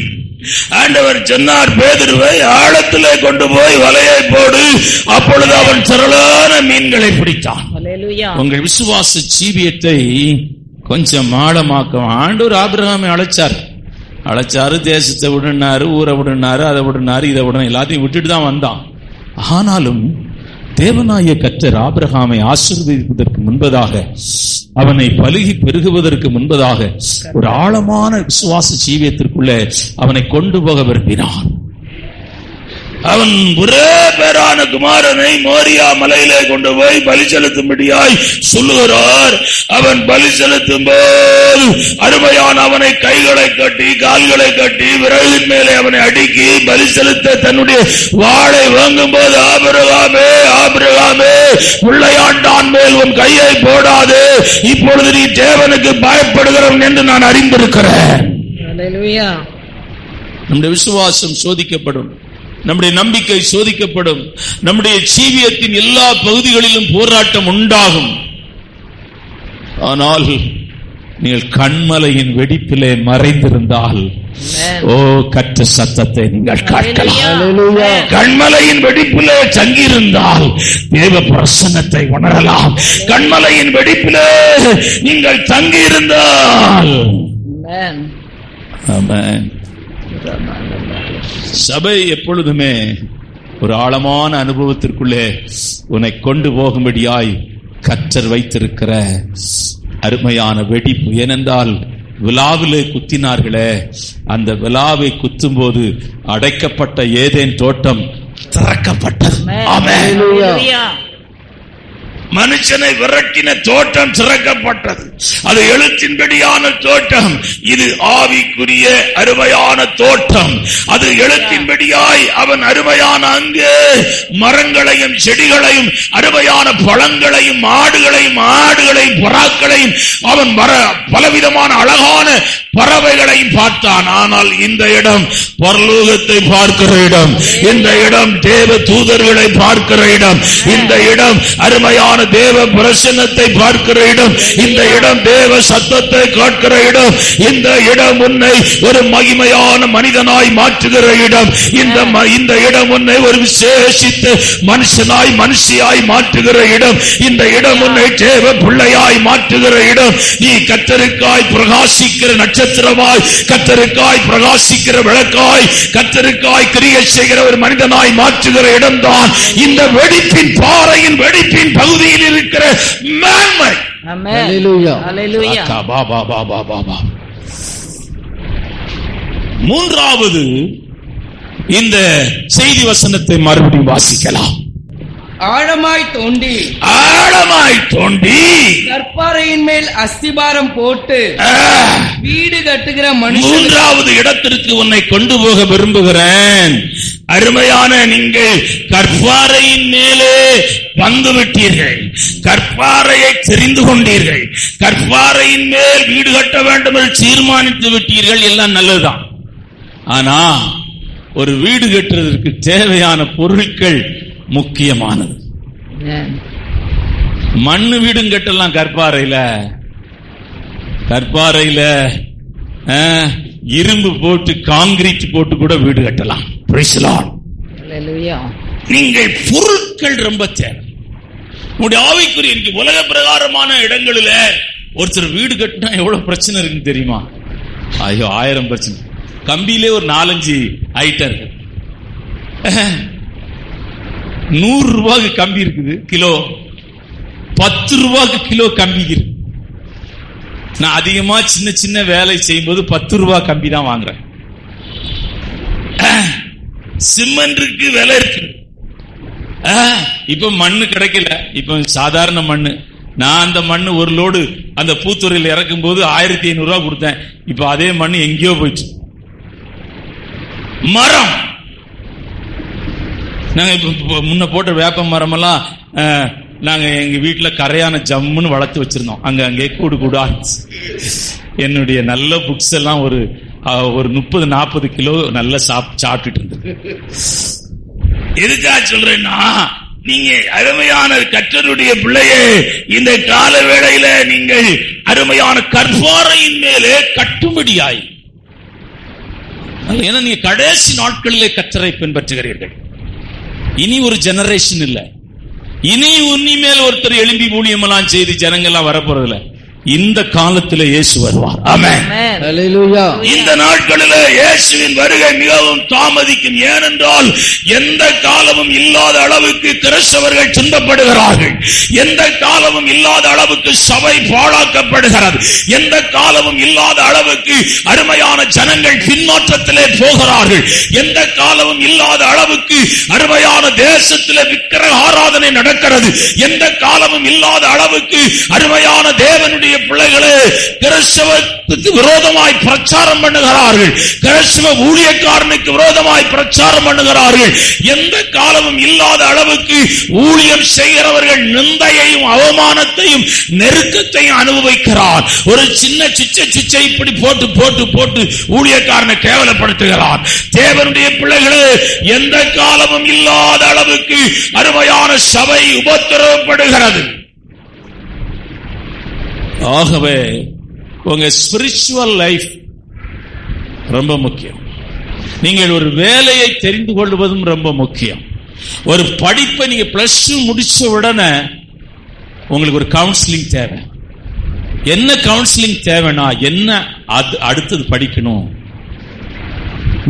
ஆண்டவர் சொன்னார், பேதுருவை ஆழத்திலே கொண்டு போய் வலையை போடு, அப்பொழுது அவன் திரளான மீன்களை பிடித்தான். உங்கள் விசுவாச ஜீவியத்தை கொஞ்சம் ஆழமாக்க ஆண்டவர் ஆபிரகாமை அழைச்சாரு. தேசத்தை விடுனாரு, ஊரை விடுனாரு, அதை விடுனாரு, இதை விடணும், எல்லாத்தையும் விட்டுட்டு தான் வந்தான். ஆனாலும் தேவனாய கர்த்தர் ஆபிரகாமை ஆசீர்வதிப்பதற்கு முன்பதாக, அவனை பலுகி பெருகுவதற்கு முன்பதாக ஒரு ஆழமான விசுவாச ஜீவியத்திற்குள்ளே அவனை கொண்டு போக விரும்பினான். அவன் ஒரே பேரான குமாரனை மோரியா மலையிலே கொண்டு போய் பலி செலுத்தும்படியாய் சொல்லுகிறார். அவன் பலி செலுத்தும் போது அருமையான அவனை கைகளை கட்டி கால்களை கட்டி விறகின் மேலே அவனை அடுக்கி பலி செலுத்த தன்னுடைய வாளை வாங்கும் போது, ஆபிரகாமே, ஆபிரகாமே, பிள்ளையாண்டான் மேல் உன் கையை போடாது, இப்பொழுது நீ தேவனுக்கு பயப்படுகிறவன் என்று நான் அறிந்திருக்கிறேன். நம்முடைய விசுவாசம் சோதிக்கப்படும், நம்முடைய நம்பிக்கை சோதிக்கப்படும், நம்முடைய ஜீவியத்தின் எல்லா பகுதிகளிலும் போராட்டம் உண்டாகும். ஆனால் நீங்கள் கண்மலையின் வெடிப்பிலே மறைந்திருந்தால், ஓ, கற்ற சத்தத்தை நீங்கள் கேட்கலாம். கண்மலையின் வெடிப்பிலே தங்கியிருந்தால் தேவ பிரசன்னத்தை உணரலாம். கண்மலையின் வெடிப்பிலே நீங்கள் தங்கியிருந்தால், ஆமென். சபை எப்பொழுதுமே ஒரு ஆழமான அனுபவத்திற்குள்ளே உன்னை கொண்டு போகும்படியாய் கர்த்தர் வைத்திருக்கிற அருமையான வெடிப்பு. ஏனென்றால் விலாவிலே குத்தினார்களே, அந்த விலாவை குத்தும் போது அடைக்கப்பட்ட ஏதேன் தோட்டம் திறக்கப்பட்டது. ஆமென். மனுஷனை விரட்டின தோட்டம் திறக்கப்பட்டது. அது எழுத்தின்படியான தோட்டம். இது ஆவிக்குரிய அருமையான தோட்டம். அது எழுத்தின்படியாய் அவன் அருமையான அங்கே மரங்களையும் செடிகளையும் அருமையான பழங்களையும் ஆடுகளையும் புறாக்களையும் அவன் பலவிதமான அழகான பறவைகளையும் பார்த்தான். ஆனால் இந்த இடம் பரலோகத்தை பார்க்கிற இடம், இந்த இடம் தேவ தூதர்களை பார்க்கிற இடம், இந்த இடம் அருமையான தேவ பிரசன்னத்தை பார்க்கிற இடம், இந்த இடம் தேவ சத்தத்தை கேட்கிற இடம், இந்த இடம் உன்னை ஒரு மகிமையான மனிதனாய் மாற்றுகிற இடம், இந்த இடம் உன்னை ஒரு விசேஷித்த மனுஷனாய் மனுஷியாய் மாற்றுகிற இடம், இந்த இடம் உன்னை தேவ பிள்ளையாய் மாற்றுகிற இடம். நீ கர்த்தருக்காய் பிரகாசிக்கிற நட்சத்திரமாய், கர்த்தருக்காய் பிரகாசிக்கிற விளக்காய், கர்த்தருக்காய் கிரியை செய்கிற ஒரு மனிதனாய் மாற்றுகிற இடம்தான் இந்த வெடிப்பின் பாறையின் வெடிப்பின் பகுதியில் இருக்கிற மேன்மை. மூன்றாவது, இந்த செய்தி வசனத்தை மறுபடியும் வாசிக்கலாம். ஆழமாய் தோண்டி கற்பாறையின் மேல் அஸ்திபாரம் போட்டு வீடு கட்டுகிற மனுஷன். மூன்றாவது இடத்திற்கு உன்னை கொண்டு போக விரும்புகிறேன். அருமையான, நீங்கள் கற்பாறையின் மேலே வந்து விட்டீர்கள், கற்பாறையை தெரிந்து கொண்டீர்கள், கற்பாறையின் மேல் வீடு கட்ட வேண்டும் என்று தீர்மானித்து விட்டீர்கள். எல்லாம் நல்லதுதான். ஆனா ஒரு வீடு கட்டுறதற்கு தேவையான பொருட்கள் முக்கியமானது. மண்ணு வீடும் கட்டலாம், கற்பாறையில இரும்பு போட்டு காங்கிரீட் போட்டு கூட வீடு கட்டலாம். நீங்கள் பொருட்கள் ரொம்ப தேவை. உங்களுடைய ஆவிக்குரிய உலக பிரகாரமான இடங்களில ஒருத்தர் வீடு கட்டினா எவ்வளவு பிரச்சனை இருக்குன்னு தெரியுமா? ஐயோ, 1000 பிரச்சனை. கம்பியிலே ஒரு 4-5 ஐட்டம் இருக்கு. 100 ரூபாய்க்கு கம்பி இருக்குது கிலோ, 10 ரூபாய்க்கு கிலோ கம்பி இருக்கு. நான் அதிகமா சின்ன சின்ன வேலை செய்யும்போது 10 ரூபாய் கம்பி தான் வாங்குறேன். சிமெண்ட்க்கு விலை இருக்கு. இப்ப மண்ணு கிடைக்கல, இப்ப சாதாரண மண்ணு. நான் அந்த மண்ணு ஒரு லோடு அந்த பூத்துறையில் இறக்கும் போது 1500 ரூபாய் கொடுத்தேன். இப்ப அதே மண்ணு எங்கேயோ போயிடுச்சு. மரம், நாங்க இப்ப முன்ன போட்ட வேப்ப மரம் எல்லாம் நாங்க எங்க வீட்டுல கரையான ஜம்முன்னு வளர்த்து வச்சிருந்தோம். அங்கே கூடு கூடா என்னுடைய நல்ல புக்ஸ் எல்லாம் ஒரு 30-40 கிலோ நல்லா சாப்பிட்டுட்டு இருந்தது. எதுக்காக சொல்றேன்னா, நீங்க அருமையான கர்த்தருடைய பிள்ளையே, இந்த கால வேளையில நீங்கள் அருமையான கற்பாறையின் மேலே கட்டும்படியாய், ஏன்னா நீங்க கடைசி நாட்களிலே கர்த்தரை பின்பற்றுகிறீர்கள். இனி ஒரு ஜெனரேஷன் இல்ல, இனி உன்னிமேல் ஒருத்தர் எழும்பி ஊழியமெல்லாம் செய்து ஜனங்கள்லாம் வரப்போறதில்ல. இந்த காலத்தில் இயேசு வருவார். ஆமென். ஹல்லேலூயா. இந்த நாட்களில் இயேசுவின் வருகை மிகவும் தாமதிக்கும். ஏனென்றால் எந்த காலமும் இல்லாத அளவுக்கு கிறிஸ்தவர்கள் துன்பப்படுகிறார்கள். எந்த காலமும் இல்லாத அளவுக்கு சபை பாழாக்கப்படுகிறது. எந்த காலமும் இல்லாத அளவுக்கு அருமையான ஜனங்கள் பின்மாற்றத்திலே போகிறார்கள். எந்த காலமும் இல்லாத அளவுக்கு அருமையான தேசத்திலே விக்கிரக ஆராதனை நடக்கிறது. எந்த காலமும் இல்லாத அளவுக்கு அருமையான தேவனுடைய பிள்ளைகளே கிறிஸ்தவத்துக்கு விரோதமாய் பிரச்சாரம் பண்ணுகிறார்கள். கிறிஸ்தவ ஊழியக்காரனுக்கு விரோதமாய் பிரச்சாரம் பண்ணுகிறார்கள். எந்த காலமும் இல்லாத அளவுக்கு ஊழியம் செய்கிறவர்கள் நிந்தையையும் அவமானத்தையும் நெருக்கத்தையும் அனுபவிக்கிறார். ஒரு சின்ன சுச்சை இப்படி போட்டு போட்டு போட்டு ஊழியக்காரனை கேவலப்படுத்துகிறார். தேவனுடைய பிள்ளைகளே, எந்த காலமும் இல்லாத அளவுக்கு அருமையான சபை உபத்திரவப்படுகிறது. ஆகவே உங்க ஸ்பிரிச்சுவல் லைஃப் ரொம்ப முக்கியம். நீங்கள் ஒரு வேலையை தெரிந்து கொள்வதும் ரொம்ப முக்கியம். ஒரு படிப்பை நீங்க +2 முடிச்ச உடனே உங்களுக்கு ஒரு கவுன்சிலிங் தேவை. என்ன கவுன்சிலிங் தேவைன்னா, என்ன அடுத்தது படிக்கணும்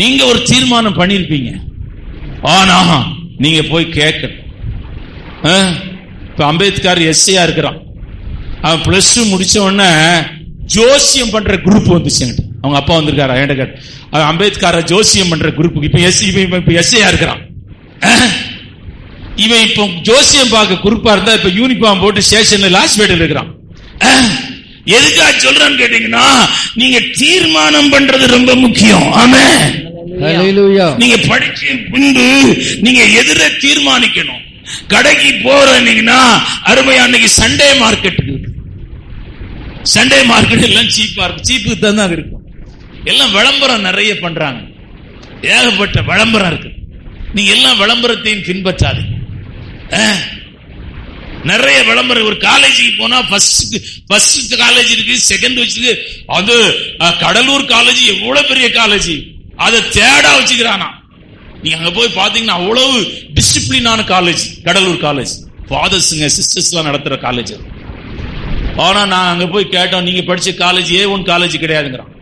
நீங்க ஒரு தீர்மானம் பண்ணிருப்பீங்க. ஆனா நீங்க போய் கேட்கணும். இப்ப அம்பேத்கர் எஸ்ஐயா இருக்கிறான். அவன் +2 முடிச்ச உடனே ஜோசியம் பண்ற குரூப் வந்துச்சு. அவங்க அப்பா வந்திருக்காரு என்கிட்ட கேட்டு, அவன் அம்பேத்கர் ஜோசியம் பண்ற குரூப். இப்ப எஸ்ஐயா இருக்கிறான். இவன் இப்ப ஜோசியம் பார்க்க குரூப்பா இருந்தா இப்ப யூனிஃபார்ம் போட்டு ஸ்டேஷன்ல லாஸ்பேட்ல இருக்கிறான். எதுக்காக சொல்றேன்னு கேட்டீங்கன்னா, நீங்க தீர்மானம் பண்றது ரொம்ப முக்கியம். ஆமென். ஹல்லேலூயா. நீங்க படிச்ச பின்பு நீங்க எதிர தீர்மானிக்கணும். கடைக்கு போறீங்கன்னா அருமையா, அன்னைக்கு சண்டே மார்க்கெட்டுக்கு, சண்டே மார்க்கெட் எல்லாம் சீப்பா இருக்கும். சீப்புக்கு தான் இருக்கும். எல்லாம் விளம்பரம் நிறைய பண்றாங்க. ஏகப்பட்ட விளம்பரம் இருக்கு. நீங்க எல்லாம் விளம்பரத்தையும் பின்பற்றாது. நிறைய விளம்பரம். ஒரு காலேஜுக்கு போனா ஃபர்ஸ்ட் காலேஜ் இருக்கு, செகண்ட் வச்சிருக்கு. அது கடலூர் காலேஜ் எவ்வளவு பெரிய காலேஜ், அதை தேடா வச்சுக்கிறானா. நீங்க அங்க போய் பாத்தீங்கன்னா அவ்வளவு டிசிப்ளினான காலேஜ் கடலூர் காலேஜ். ஃபாதர்ஸுங்க சிஸ்டர்ஸ் எல்லாம் நடத்துற காலேஜ். ஆனா நான் அங்க போய் கேட்டோம், நீங்க படிச்ச காலேஜ் A1 காலேஜ் கிடையாதுங்கிறான்.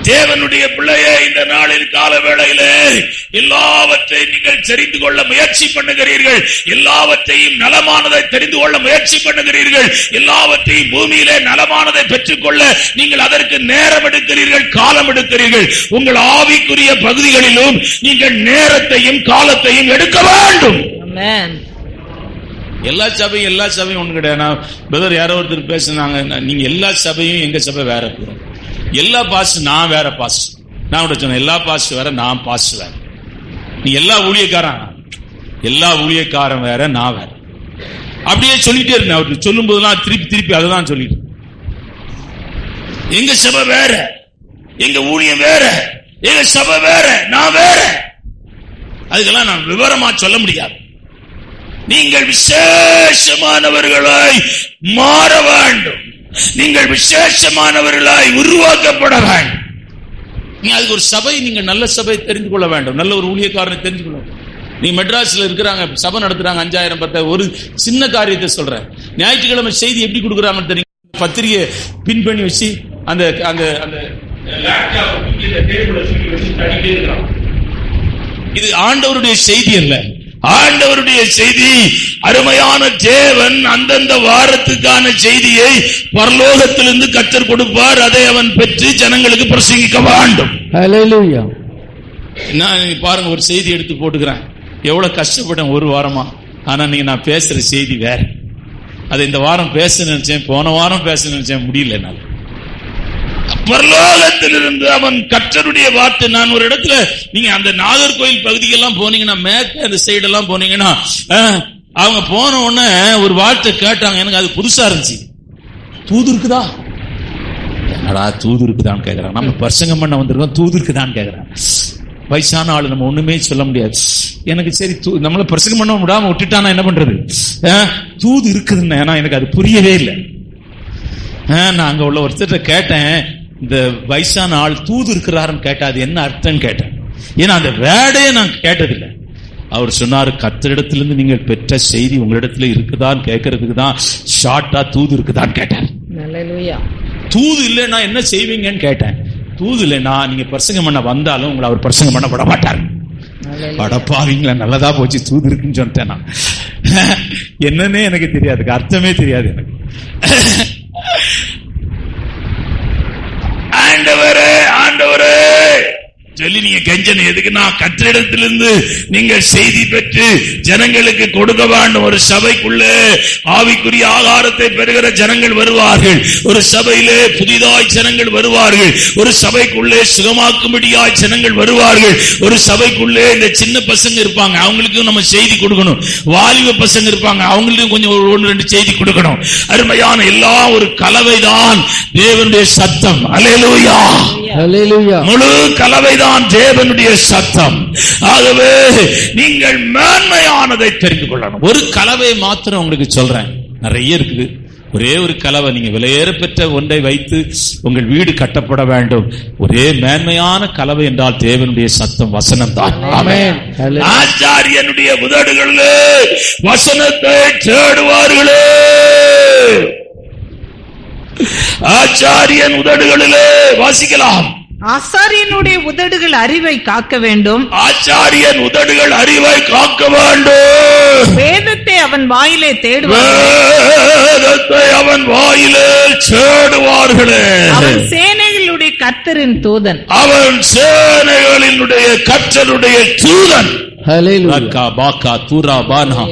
தேவனுடைய பிள்ளையே, இந்த நாளில் கால வேளையிலே எல்லாவற்றையும் நீங்கள் தெரிந்து கொள்ள முயற்சி பண்ணுகிறீர்கள். எல்லாவற்றையும் நலமானதை தெரிந்து கொள்ள முயற்சி பண்ணுகிறீர்கள். எல்லாவற்றையும் பூமியிலே நலமானதை பெற்றுக்கொள்ள நீங்கள் அதற்கு நேரம் எடுக்கிறீர்கள், காலம் எடுக்கிறீர்கள். உங்கள் ஆவிக்குரிய பகுதிகளிலும் நீங்கள் நேரத்தையும் காலத்தையும் எடுக்க வேண்டும். எல்லா சபையும் ஒண்ணு கிடையாது. பிரதர் யாரோ ஒருத்தர் பேசுனாங்க, நீங்க எல்லா சபையும் எங்க சபை வேற போறோம். எல்லா பாஸ்டர் நான் வேற பாஸ்டர். நான் கூட சொன்னேன், எல்லா பாஸ்டர் வேற, நான் பாஸ்டர் வேற. நீ எல்லா ஊழியக்காரன் வேற, நான் வேற. அப்படியே சொல்லிட்டே இருந்தேன். அவருக்கு சொல்லும் போதெல்லாம் திருப்பி அதுதான் சொல்லிட்டு, எங்க சபை வேற, எங்க ஊழியம் வேற, எங்க சபை வேற, நான் வேற. அதுக்கெல்லாம் நான் விவரமா சொல்ல முடியாது. நீங்கள் விசேஷமானவர்களாய் மாற வேண்டும். நீங்கள் விசேஷமானவர்களாய் உருவாக்கப்பட வேண்டும். நீங்க அதுக்கு ஒரு சபை, நீங்க நல்ல சபை தெரிந்து கொள்ள வேண்டும். நல்ல ஒரு ஊழியக்காரனை தெரிந்து கொள்ள வேண்டும். நீங்க மெட்ராஸ்ல இருக்கிறாங்க, சபை நடத்துறாங்க, 5000 10. ஒரு சின்ன காரியத்தை சொல்றேன். ஞாயிற்றுக்கிழமை செய்தி எப்படி கொடுக்குறாங்கன்னு தெரியும். பத்திரிகை பின் பண்ணி வச்சு அந்த அந்த அந்த இது ஆண்டவருடைய செய்தி அல்ல. ஆண்டவருடைய செய்தி அருமையான தேவன் அந்தந்த வாரத்துக்கான செய்தியை பரலோகத்திலிருந்து கர்த்தர் கொடுப்பார். அதை அவன் பெற்று ஜனங்களுக்கு பிரசங்கிக்க வேண்டும். ஹல்லேலூயா. நான் பாருங்க, ஒரு செய்தி எடுத்து போட்டுக்கிறேன். எவ்வளவு கஷ்டப்பட்டேன் ஒரு வாரமா. ஆனா நீங்க நான் பேசுற செய்தி வேற. அதை இந்த வாரம் பேச நினைச்சேன், போன வாரம் பேச நினைச்சேன், முடியல என்னால. பரலோகத்திலிருந்து அவன் கர்த்தருடைய வார்த்தை. நான் ஒரு இடத்துல, நீங்க அந்த நாகர்கோயில் பகுதிக்கெல்லாம் போனீங்கன்னா, மேற்கு அந்த சைடு எல்லாம் போனீங்கன்னா, அவங்க போன உடனே ஒரு வார்த்தை கேட்டாங்க. எனக்கு அது புதுசா இருந்துச்சு. தூது இருக்குதா? என்னடா தூது இருக்குதான்னு கேக்குறாங்க. நம்ம பிரசங்கம் பண்ண வந்திருக்கோம், தூது இருக்குதான்னு கேக்குறாங்க. வயசான ஆளு, நம்ம ஒண்ணுமே சொல்ல முடியாது. எனக்கு சரி, நம்மள பிரசங்கம் பண்ண விடாம விட்டுட்டானா என்ன பண்றது? தூது இருக்குதுன்னு. ஏன்னா எனக்கு அது புரியவே இல்லை. நான் அங்க உள்ள ஒருத்தர் கேட்டேன், இந்த வயசான ஆள் தூது இருக்கிறாருன்னு கேட்டா அது என்ன அர்த்தம் கேட்டேன். ஏன்னா அந்த வேடையே நான் கேட்டதில்லை. அவர் சொன்னாரு, கர்த்தரிடத்திலிருந்து நீங்கள் பெற்ற செய்தி உங்களிடத்துல இருக்குதான்னு கேட்கறதுக்கு தான் ஷார்ட்டா தூது இருக்குதான்னு கேட்டேன். தூது இல்லைன்னா என்ன செய்வீங்கன்னு கேட்டேன். தூது இல்லைன்னா நீங்க பிரசங்கம் பண்ண வந்தாலும் உங்களை அவர் பிரசங்கம் பண்ண விட மாட்டார். படப்பாவீங்களா, நல்லதா போச்சு தூது இருக்குன்னு சொல்லிட்டேன். நான் என்னன்னே எனக்கு தெரியாது, அர்த்தமே தெரியாது எனக்கு. ஆண்டவரே ஆண்டவரே சொல்லி நீங்க கெஞ்சன எதுக்குன்னா, கர்த்தரிடத்திலிருந்து நீங்கள் செய்தி பெற்று ஜனங்களுக்கு கொடுக்க வேண்டும். ஒரு சபைக்குள்ளே ஆவிக்குரிய ஆகாரத்தை பெறுகிற ஜனங்கள் வருவார்கள். ஒரு சபையிலே புதிதாய் ஜனங்கள் வருவார்கள். ஒரு சபைக்குள்ளே சுகமாக்கும்படியாய் ஜனங்கள் வருவார்கள். ஒரு சபைக்குள்ளே இந்த சின்ன பசங்க இருப்பாங்க, அவங்களுக்கும் நம்ம செய்தி கொடுக்கணும். வாலிப பசங்க இருப்பாங்க, அவங்களுக்கும் கொஞ்சம் ஒன்று ரெண்டு செய்தி கொடுக்கணும். அருமையான எல்லாம் ஒரு கலவைதான் தேவனுடைய சத்தம். அல்லேலூயா, அல்லேலூயா. முழு கலவை தான் தேவனுடைய சத்தம். ஆகவே நீங்கள் மேன்மையானதை தெரிந்து கொள்ளணும். ஒரு கலவை மாத்திரம் உங்களுக்கு சொல்றேன், நிறைய இருக்குது. ஒரே ஒரு கலவை, நீங்க விலையேற பெற்ற ஒன்றை வைத்து உங்கள் வீடு கட்டப்பட வேண்டும். ஒரே மேன்மையான கலவை என்றால் தேவனுடைய சத்தம், வசனம் தான். ஆமென். ஆச்சாரியனுடைய உதடுகளிலே வசனத்தை தேடுவார்களே. ஆச்சாரியன் உதடுகளிலே வாசிக்கலாம். ஆசாரியனுடைய உதடுகள் அறிவை காக்க வேண்டும். ஆச்சாரியன் உதடுகள் அறிவை காக்க வேண்டும். வேதத்தை அவன் வாயிலே தேடுவார்கள். வேதத்தை அவன் வாயிலே தேடுவார்களே. அவன் சேனைகளுடைய கர்த்தரின் தூதன். அவன் சேனைகளினுடைய கர்த்தருடைய தூதன். ஹல்லேலூயா. பாக்கா தூரா பானா.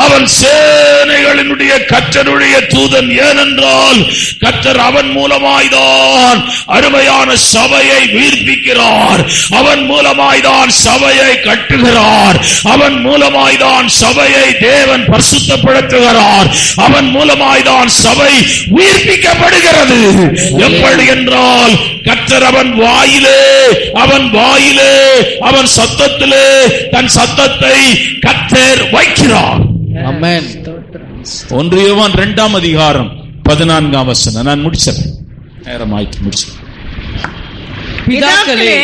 அவன் சேனைகளினுடைய கர்த்தருடைய தூதன். ஏனென்றால் கர்த்தர் அவன் மூலமாய்தான் அருமையான சபையை உயிர்ப்பிக்கிறார். அவன் மூலமாய்தான் சபையை கட்டுகிறார். அவன் மூலமாய்தான் சபையை தேவன் பரிசுத்தப்படுத்துகிறார். அவன் மூலமாய்தான் சபை உயிர்ப்பிக்கப்படுகிறது. எப்படி என்றால் கர்த்தர் அவன் வாயிலே அவன் சத்தத்திலே தன் சத்தத்தை கர்த்தர் வைக்கிறார். ஆமென். 1 யோவான் 2ஆம் அதிகாரம் 14ஆம் வசனம். நான் முடிச்சேன், நேரம் ஆயிட்டு முடிச்சேன். பிதாக்களே,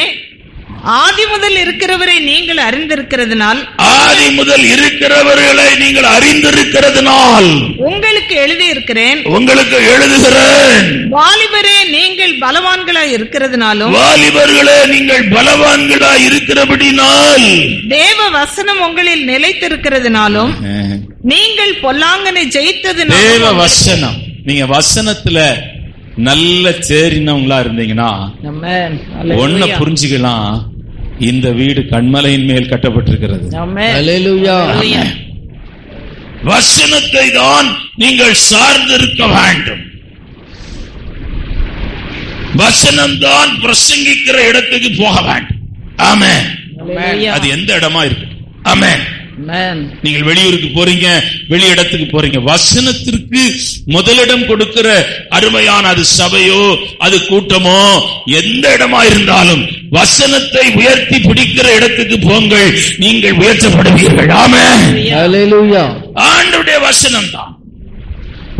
ஆதி முதல் இருக்கிறவரை நீங்கள் அறிந்திருக்கிறதுனால், ஆதி முதல் இருக்கிறவர்களை நீங்கள் அறிந்திருக்கிறதுனால் உங்களுக்கு எழுதியிருக்கிறேன். உங்களுக்கு எழுதுகிறேன். வாலிபரே, நீங்கள் பலவான்களாய் இருக்கிறதுனாலும், வாலிபர்களே நீங்கள் பலவான்களாய் இருக்கிறபடினால், தேவ வசனம் உங்களில் நிலைத்திருக்கிறதுனாலும், நீங்கள் பொல்லாங்கனை ஜெயித்ததுனாலும். தேவ வசனம், நீங்க வசனத்துல நல்ல தேறினவங்களா இருந்தீங்கன்னா ஒன்ன புரிஞ்சுக்கலாம், இந்த வீடு கண்மலையின் மேல் கட்டப்பட்டிருக்கிறது. அல்லேலூயா. வசனத்தை தான் நீங்கள் சார்ந்திருக்க வேண்டும். வசனம் தான் பிரசங்கிக்கிற இடத்துக்கு போக வேண்டும். ஆமென். அது எந்த இடமா இருக்கு. ஆமென். நீங்கள் வெளியூருக்கு போறீங்க, வெளி இடத்துக்கு போறீங்க, வசனத்திற்கு முதலிடம் கொடுக்கிற அருமையான அது சபையோ அது கூட்டமோ எந்த இடமா இருந்தாலும் வசனத்தை உயர்த்தி பிடிக்கிற இடத்துக்கு போங்கள், நீங்கள் உயர்த்தப்படுவீர்கள். ஆமென். அல்லேலூயா. ஆண்டவருடைய வசனம் தான்,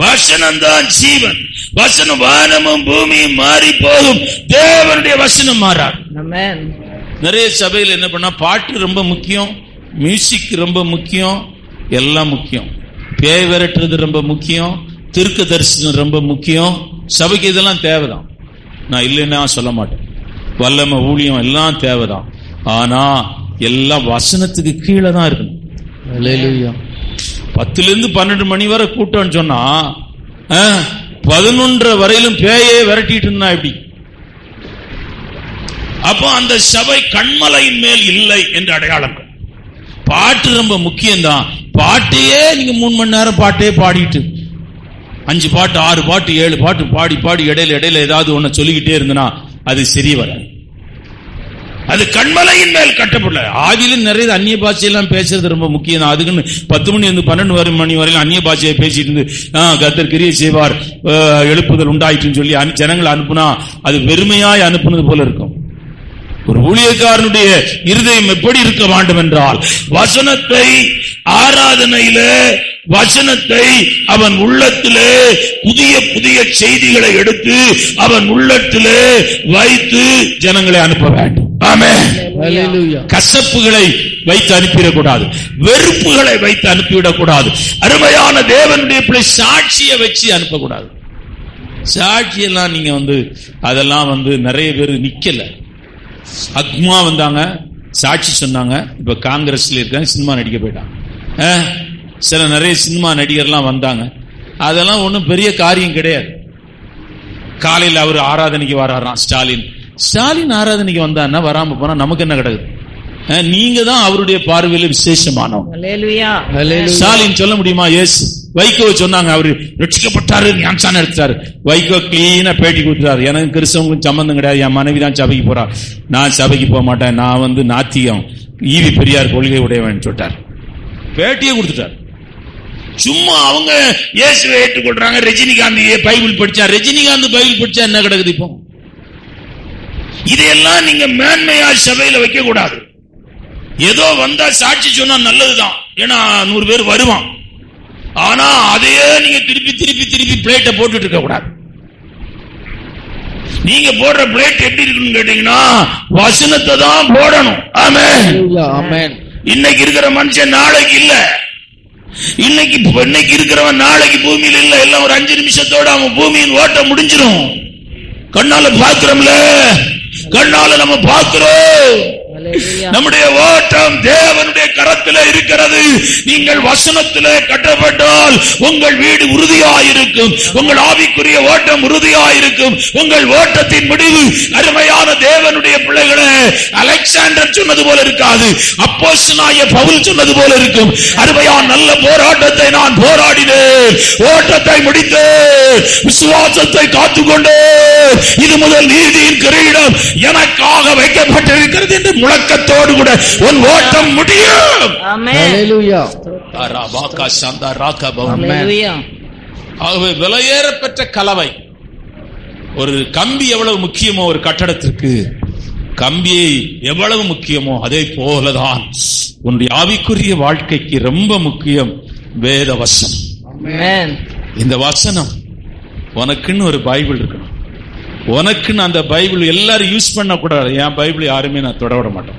வசனம் தான் ஜீவன். வசனம் வானமும் பூமியும் மாறி போகும், தேவனுடைய வசனம் மாறாது. நிறைய சபையில் என்ன பண்ணா, பாட்டு ரொம்ப முக்கியம், மியூசிக் ரொம்ப முக்கியம், எல்லாம் முக்கியம். பேய் விரட்டுறது ரொம்ப முக்கியம், தீர்க்க தரிசனம் ரொம்ப முக்கியம். சபைக்கு இதெல்லாம் தேவைதான், நான் இல்லைன்னா சொல்ல மாட்டேன். வல்லமை ஊழியம் எல்லாம் தேவைதான். ஆனா எல்லாம் வசனத்துக்கு கீழே தான் இருக்கணும். 10 to 12 மணி வரை கூட்டம் சொன்னா 11 வரையிலும் பேயே விரட்டிட்டு இருந்தா எப்படி? அப்போ அந்த சபை கண்மலையின் மேல் இல்லை என்று அடையாளம். பாட்டு ரொம்ப முக்கியம்தான். பாட்டையே நீங்க 3 மணி நேரம் பாட்டே பாடிட்டு 5 பாட்டு 6 பாட்டு 7 பாட்டு பாடி பாடி இடையில ஏதாவது ஒண்ணு சொல்லிக்கிட்டே இருந்தனா அது சரி வராது. அது கண்மலையின் மேல் கட்டப்படல. ஆதியிலும் நிறைய அந்நிய பாஷையெல்லாம் பேசுறது ரொம்ப முக்கியம் தான். அதுக்குன்னு 10 மணி 12 மணி வரையிலும் அந்நிய பாஷையை பேசிட்டு இருந்து கர்த்தர் கிரியை செய்வார், எழுப்புதல் உண்டாயிட்டுன்னு சொல்லி ஜனங்களை அனுப்புனா அது வெறுமையாய் அனுப்புனது போல இருக்கும். ஒரு ஊழியக்காரனுடைய இருதயம் எப்படி இருக்க வேண்டும் என்றால், வசனத்தை ஆராதனையில வசனத்தை அவன் உள்ளத்திலே புதிய புதிய செய்திகளை எடுத்து அவன் உள்ளத்திலே வைத்து ஜனங்களை அனுப்ப வேண்டும். ஆமென். கசப்புகளை வைத்து அனுப்பிடக்கூடாது, வெறுப்புகளை வைத்து அனுப்பிவிடக்கூடாது. அருமையான தேவனுடைய பிள்ளை சாட்சியை வச்சு அனுப்பக்கூடாது. சாட்சியெல்லாம் நீங்க அதெல்லாம் நிறைய பேர் நிக்கல. அக்மா வந்தாங்க, சாட்சி சொன்னாங்க. இப்ப காங்கிரஸ்ல இருக்காங்க, சினிமா நடிக்க போயிட்டாங்க. சில நிறைய சினிமா நடிகர்லாம் வந்தாங்க. அதெல்லாம் ஒன்றும் பெரிய காரியம் கிடையாது. காலையில் அவர் ஆராதனைக்கு வராராம். ஸ்டாலின் ஆராதனைக்கு வந்தான்னா வராம போனா நமக்கு என்ன கிடக்குது? நீங்க தான் அவருடைய பார்வையில விசேஷமானவங்க. ஸ்டாலின் சொல்ல முடியுமா? இயேசு வைகோ சொன்னாங்க, அவரு ரட்சிக்கப்பட்டாரு, ஞானசானம் எடுத்தாரு. வைகோ கிளீனா பேட்டி கொடுத்தாரு, எனக்கு கிறிஸ்தவங்களும் சம்பந்தம் கிடையாது, என் மனைவி தான் சபைக்கு போறா, நான் சபைக்கு போக மாட்டேன், நான் நாத்திகம், ஈவி பெரியார் கொள்கை உடையவன் சொல்லிட்டார். பேட்டியே கொடுத்துட்டார். சும்மா அவங்க இயேசுவை ஏற்றுக்கொள்றாங்க. ரஜினிகாந்த் பைபிள் படிச்சா, ரஜினிகாந்த் பைபிள் படிச்சா என்ன கிடக்குது? இப்போ இதையெல்லாம் நீங்க மேன்மையா சபையில வைக்க கூடாது. ஏதோ வந்தா சாட்சி சொன்னா நல்லதுதான், ஏன்னா 100 பேர் வருவான். ஆனா அதையே நீங்க திருப்பி திருப்பி திருப்பி பிளேட்டை போட்டுட்டு இருக்க கூடாது. நீங்க போடுற பிளேட் எப்படி இருக்குன்னு கேட்டீங்கன்னா வசனத்தை தான் போடணும். ஆமென். இன்னைக்கு இருக்கிற மனுஷன் நாளைக்கு இல்ல, இன்னைக்கு இருக்கிறவன் நாளைக்கு பூமியில் இல்ல. எல்லாம் ஒரு 5 நிமிஷத்தோட அவன் பூமியின் ஓட்டம் முடிஞ்சிடும். கண்ணால பாக்குறோம்ல, கண்ணால நம்ம பார்க்கிறோம். நம்முடைய ஓட்டம் தேவனுடைய கரத்திலே இருக்கிறது. நீங்கள் வசனத்திலே கட்டப்பட்டால் உங்கள் வீடு உறுதியாயிருக்கும், உங்கள் ஆவிக்குரிய ஓட்டம் உறுதியாயிருக்கும். உங்கள் ஓட்டத்தின் முடிவு அருமையான தேவனுடைய பிள்ளைகளே, அலெக்சாண்டர் சொன்னது போல இருக்காது, அப்போஸ்தலனாகிய பவுல் சொன்னது போல இருக்கும். அருமையான நல்ல போராட்டத்தை நான் போராடினேன், ஓட்டத்தை முடித்தேன், விசுவாசத்தை காத்துக்கொண்டேன், இது முதல் நீதியின் கிரீடம் எனக்காக வைக்கப்பட்டிருக்கிறது என்று முழக்கத்தோடு கூட உன் ஓட்டம் முடியும். ஆகவே விலையேற பெற்ற கலவை. ஒரு கம்பி எவ்வளவு முக்கியமோ ஒரு கட்டடத்திற்கு, கம்பியை எவ்வளவு முக்கியமோ அதே போலதான் உன்னுடைய ஆவிக்குரிய வாழ்க்கைக்கு ரொம்ப முக்கியம் வேத வசனம். இந்த வசனம் உனக்குன்னு ஒரு பைபிள் இருக்கணும். உனக்குன்னு அந்த பைபிள் எல்லாரும் யூஸ் பண்ண கூடாது. என் பைபிள் யாருமே நான் தொட விட மாட்டேன்.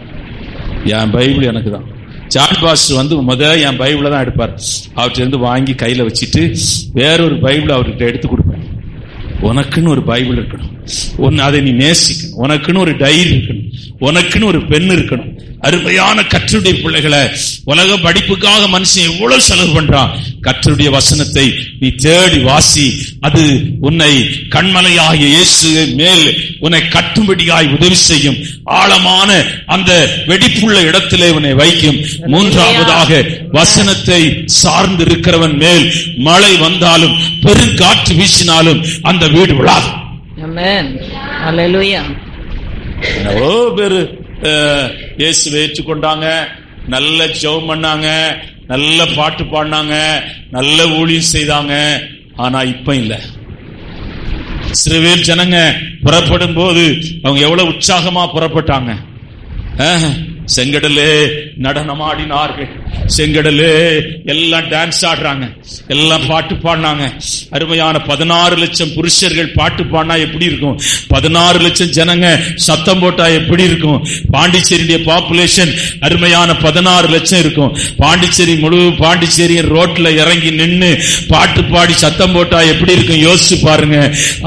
என் பைபிள் எனக்கு தான். ஜான் பாஸ்டர் என் பைபிளை தான் எடுப்பார். அவர்கிட்ட வாங்கி கையில வச்சுட்டு வேறொரு பைபிள் அவர்கிட்ட எடுத்து கொடுப்பேன். உனக்குன்னு ஒரு பைபிள் இருக்கணும், அதை நீ நேசிக்கணும். உனக்குன்னு ஒரு டைரி இருக்கணும், உனக்குன்னு ஒரு பெண் இருக்கணும். அருமையான கர்த்தருடைய பிள்ளைகளை, உலக படிப்புக்காக மனுஷன் எவ்வளவு செலவு பண்றான். கர்த்தருடைய வசனத்தை நீ தேடி வாசி. அது உன்னை கண்மலையாகிய இயேசு மேல் உன்னை கட்டும்படியாய் உதவி செய்யும். ஆழமான அந்த வெடிப்புள்ள இடத்திலே உன்னை வைக்கும். மூன்றாவதாக, வசனத்தை சார்ந்து இருக்கிறவன் மேல் மழை வந்தாலும் பெருங்காற்று வீசினாலும் அந்த வீடு விழாது. எவ்வளோ பேரு இயேசுவை ஏற்றுக்கொண்டாங்க, நல்ல ஜெபம் பண்ணாங்க, நல்ல பாட்டு பாடினாங்க, நல்ல ஊழியம் செய்தாங்க. ஆனா இப்ப இல்ல. இஸ்ரவேல் ஜனங்க புறப்படும் போது அவங்க எவ்வளவு உற்சாகமா புறப்பட்டாங்க. செங்கடலே நடனமாடினார்கள், செங்கடலே எல்லாம் டான்ஸ் ஆடுறாங்க, எல்லாம் பாட்டு பாடினாங்க. அருமையான 16 லட்சம் புருஷர்கள் பாட்டு பாடினா எப்படி இருக்கும்? 16 லட்சம் ஜனங்க சத்தம் போட்டா எப்படி இருக்கும்? பாண்டிச்சேரியுடைய பாப்புலேஷன் அருமையான 16 லட்சம் இருக்கும். பாண்டிச்சேரி பாண்டிச்சேரி ரோட்ல இறங்கி நின்று பாட்டு பாடி சத்தம் போட்டா எப்படி இருக்கும் யோசிச்சு பாருங்க.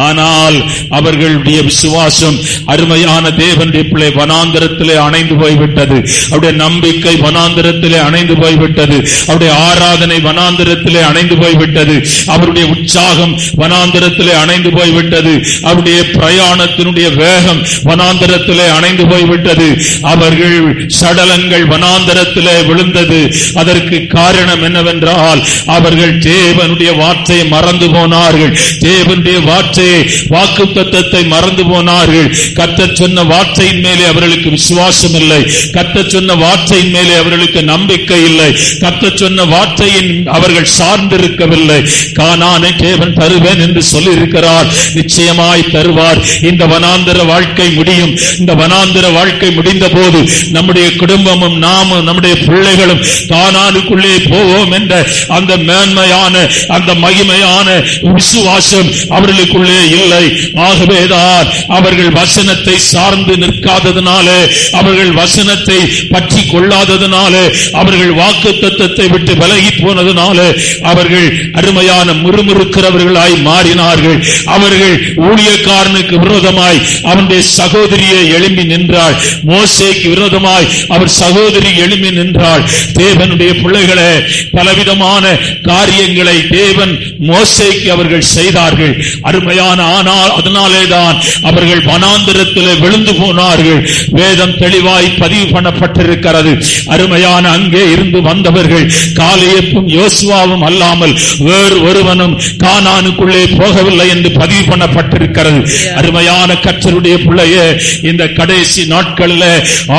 ஆனால் அவர்களுடைய விசுவாசம் அருமையான தேவனுடைய பிள்ளை வனாந்தரத்திலே அணைந்து போய்விட்டது. அவருடைய நம்பிக்கை வனாந்தரத்திலே அணைந்து போய்விட்டது. அவருடைய ஆராதனை வனாந்தரத்திலே அணைந்து போய்விட்டது. அவருடைய உற்சாகம் வனாந்தரத்திலே அணைந்து போய்விட்டது. அவருடைய பிரயாணத்தினுடைய வேகம் வனாந்தரத்திலே அணைந்து போய்விட்டது. அவர்கள் சடலங்கள் வனாந்தரத்திலே விழுந்தது. அதற்கு காரணம் என்னவென்றால் அவர்கள் தேவனுடைய வார்த்தையை மறந்து போனார்கள். தேவனுடைய வார்த்தையை, வாக்குத்தத்தத்தை மறந்து போனார்கள். கர்த்தர் சொன்ன வார்த்தையின் மேலே அவர்களுக்கு விசுவாசம் இல்லை. கர்த்தர் சொன்ன வார்த்தையின் மேலே அவர்களுக்கு நம்பிக்கை இல்லை. கர்த்தர் சொன்ன வார்த்தையின் அவர்கள் சார்ந்திருக்கவில்லை. கானானை தேவன் தருவேன் என்று சொல்லி இருக்கிறார். நிச்சயமாய் தருவார். இந்த வனாந்தர வாழ்க்கை முடியும். இந்த வனாந்தர வாழ்க்கை முடிந்த போது நம்முடைய குடும்பமும் நாமும் நம்முடைய பிள்ளைகளும் கானானுக்குள்ளே போவோம் என்ற அந்த மேன்மையான அந்த மகிமையான விசுவாசம் அவர்களுக்குள்ளே இல்லை. ஆகவேதான் அவர்கள் வசனத்தை சார்ந்து நிற்காததினாலே, அவர்கள் வசனத்தை பற்றி கொள்ளாததினாலே, அவர்கள் வாக்குத்தத்தத்தை விட்டு விலகி போனதினாலே அவர்கள் அருமையான முறுமுறுக்கிறவர்களாய் மாறினார்கள். அவர்கள் ஊழியக்காரனுக்கு விரோதமாய் அவனுடைய சகோதரியை எழும்பி நின்றாள். மோசேக்கு விரோதமாய் அவர் சகோதரி எழும்பி நின்றாள். தேவனுடைய பிள்ளைகளே, பலவிதமான காரியங்களை தேவன் மோசேக்கு அவர்கள் செய்தார்கள். அருமையான, ஆனால் அதனாலேதான் அவர்கள் வனாந்தரத்திலே விழுந்து போனார்கள். வேதம் தெளிவாய் பதிவு பண்ணப்பட்டிருக்கிறது. அருமையான, அங்கே இருந்து வந்தவர்கள் காலேபும் யோசுவாவும் அல்லாமல் வேறு ஒருவனும் கானானுக்குள்ளே போகவில்லை என்று பதிவு பண்ணப்பட்டிருக்கிறது. அருமையான கர்த்தருடைய பிள்ளையே, இந்த கடைசி நாட்களில்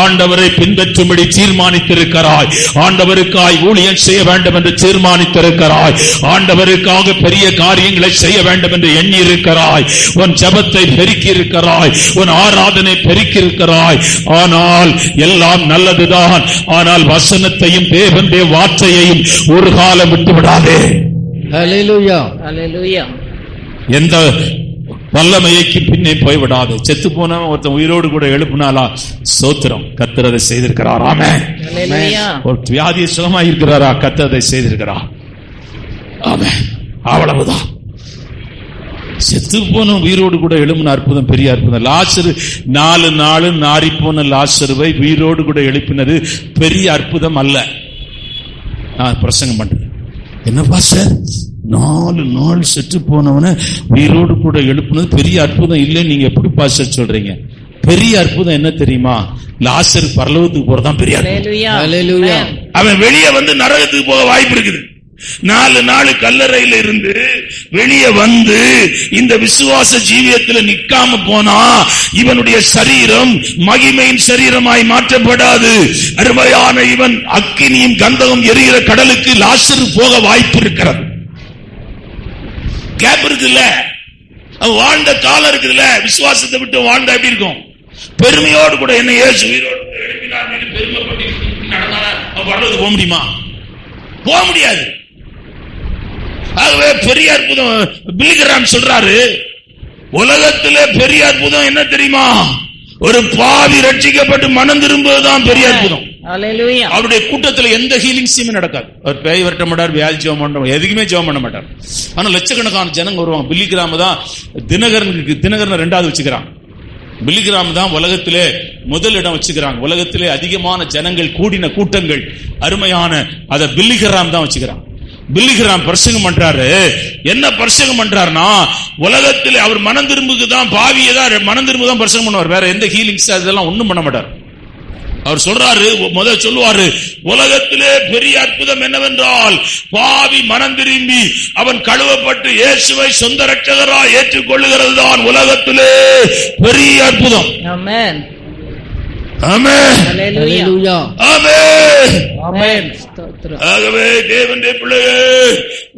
ஆண்டவரை பின்பற்றும்படி தீர்மானித்திருக்கிறாய். ஆண்டவருக்காய் ஊழியம் செய்ய வேண்டும் என்று தீர்மானித்திருக்கிறாய். ஆண்டவருக்காக பெரிய காரியங்களை செய்ய வேண்டும் என்று எண்ணி இருக்கிறாய். உன் ஜெபத்தை பெருக்கி இருக்கிறாய். உன் ஆராதனை பெருக்கி இருக்கிறாய். ஆனால் எல்லாம் நல்லதுதான். ஆனால் வசனத்தையும் தேவனுடைய வார்த்தையையும் ஒரு காலம் விட்டு விடாதே. ஹல்லேலூயா, ஹல்லேலூயா. எந்த வல்லமைக்கு பின்னே போய்விடாது. செத்து போனவன் ஒருத்தன் உயிரோடு கூட எழுப்பினாலா சோத்திரம், கர்த்தர் அதை செய்திருக்கிறார். ஆமென். ஹல்லேலூயா. ஒரு வியாதி சுகமாய் இருக்கிறாரா, கர்த்தர் அதை செய்திருக்கிறார். ஆமென். அவ்வளவுதான். செத்து போன உயிரோடு கூட எழுப்பின அற்புதம் பெரிய அற்புதம். லாசரு 4 நாள் நாரி போன லாசருவை உயிரோடு கூட எழுப்பினது பெரிய அற்புதம் அல்ல. நான் பிரசங்கம் பண்றேன். என்னப்பா சார், 4 நாள் செத்து போனவன உயிரோடு கூட எழுப்புனது பெரிய அற்புதம் இல்லைன்னு நீங்க எப்படி பாஸ்டர் சொல்றீங்க? பெரிய அற்புதம் என்ன தெரியுமா? லாசர் பரலோகத்துக்கு போறதான் பெரிய அற்புதம். அவன் வெளியே வந்து நரகத்துக்கு போக வாய்ப்பு இருக்குது. 4 நாள் கல்லறையில இருந்து வெளியே வந்து இந்த விசுவாச ஜீவியத்தில் நிக்காம போனா இவனுடைய சரீரம் மகிமையின் சரீரமாய் மாற்றப்படாது. அருமையான, இவன் அக்கினியும் கந்தகம் எரிகிற கடலுக்கு லாசர் போக வாய்ப்பு இருக்கிறது. கேப் இருக்குல்ல, அவன் வாழ்ந்த காலம் இருக்குதுல்ல. விசுவாசத்தை விட்டு வாழ்ந்தா எப்படி இருக்கும்? பெருமையோடு கூட என்ன இயேசு உயிரோடு எழுப்பினார் பெருமைப்பட்டு நடந்தானா அவன் பரலோகத்துக்கு போக முடியுமா? போக முடியாது. ஆகவே பெரிய அற்புதம் பில்கிராம் சொல்றாரு, உலகத்திலே பெரிய அற்புதம் என்ன தெரியுமா? ஒரு பாவி ரட்சிக்கப்பட்டு மனம் திரும்புவதுதான் பெரிய அற்புதம். அவருடைய கூட்டத்தில் எந்த ஹீலிங்ஸுமே நடக்காது. அவர் பேய் விரட்ட மாட்டார், வியாதி ஜெபம் பண்ண, எதுக்குமே ஜெபம் பண்ண மாட்டார். ஆனா லட்சக்கணக்கான ஜனங்க வருவாங்க. பில்லிகிராம் தான் தினகரன் 2வது வச்சுக்கிறான். பில்லிகிராம் தான் உலகத்திலே முதல் இடம் வச்சுக்கிறாங்க. உலகத்திலே அதிகமான ஜனங்கள் கூடின கூட்டங்கள் அருமையான அதை பில்லிகிராம் தான் வச்சுக்கிறான். பில்லிகிராம் பிரசங்கம் பண்றாரு. என்ன பிரசங்கம் பண்றாருன்னா, உலகத்திலே அவர் மனம் திரும்புக்குதான், பாவியை தான் மனம் திரும்புதான் பிரசங்கம் பண்ணுவார். வேற எந்த ஹீலிங்ஸ் அதெல்லாம் ஒண்ணும் பண்ண மாட்டார். அவர் சொல்றாரு, முதல் சொல்லுவாரு, உலகத்திலே பெரிய அற்புதம் என்னவென்றால் பாவி மனம் திரும்பி அவன் கழுவப்பட்டு இயேசுவை சொந்த ரட்சகராய் ஏற்றுக்கொள்ளுகிறது தான் உலகத்திலே பெரிய அற்புதம். ஆமென். ஆமென். ஹalleluya. ஆமென். ஆமென். ஆகவே தேவனுடைய பிள்ளையே,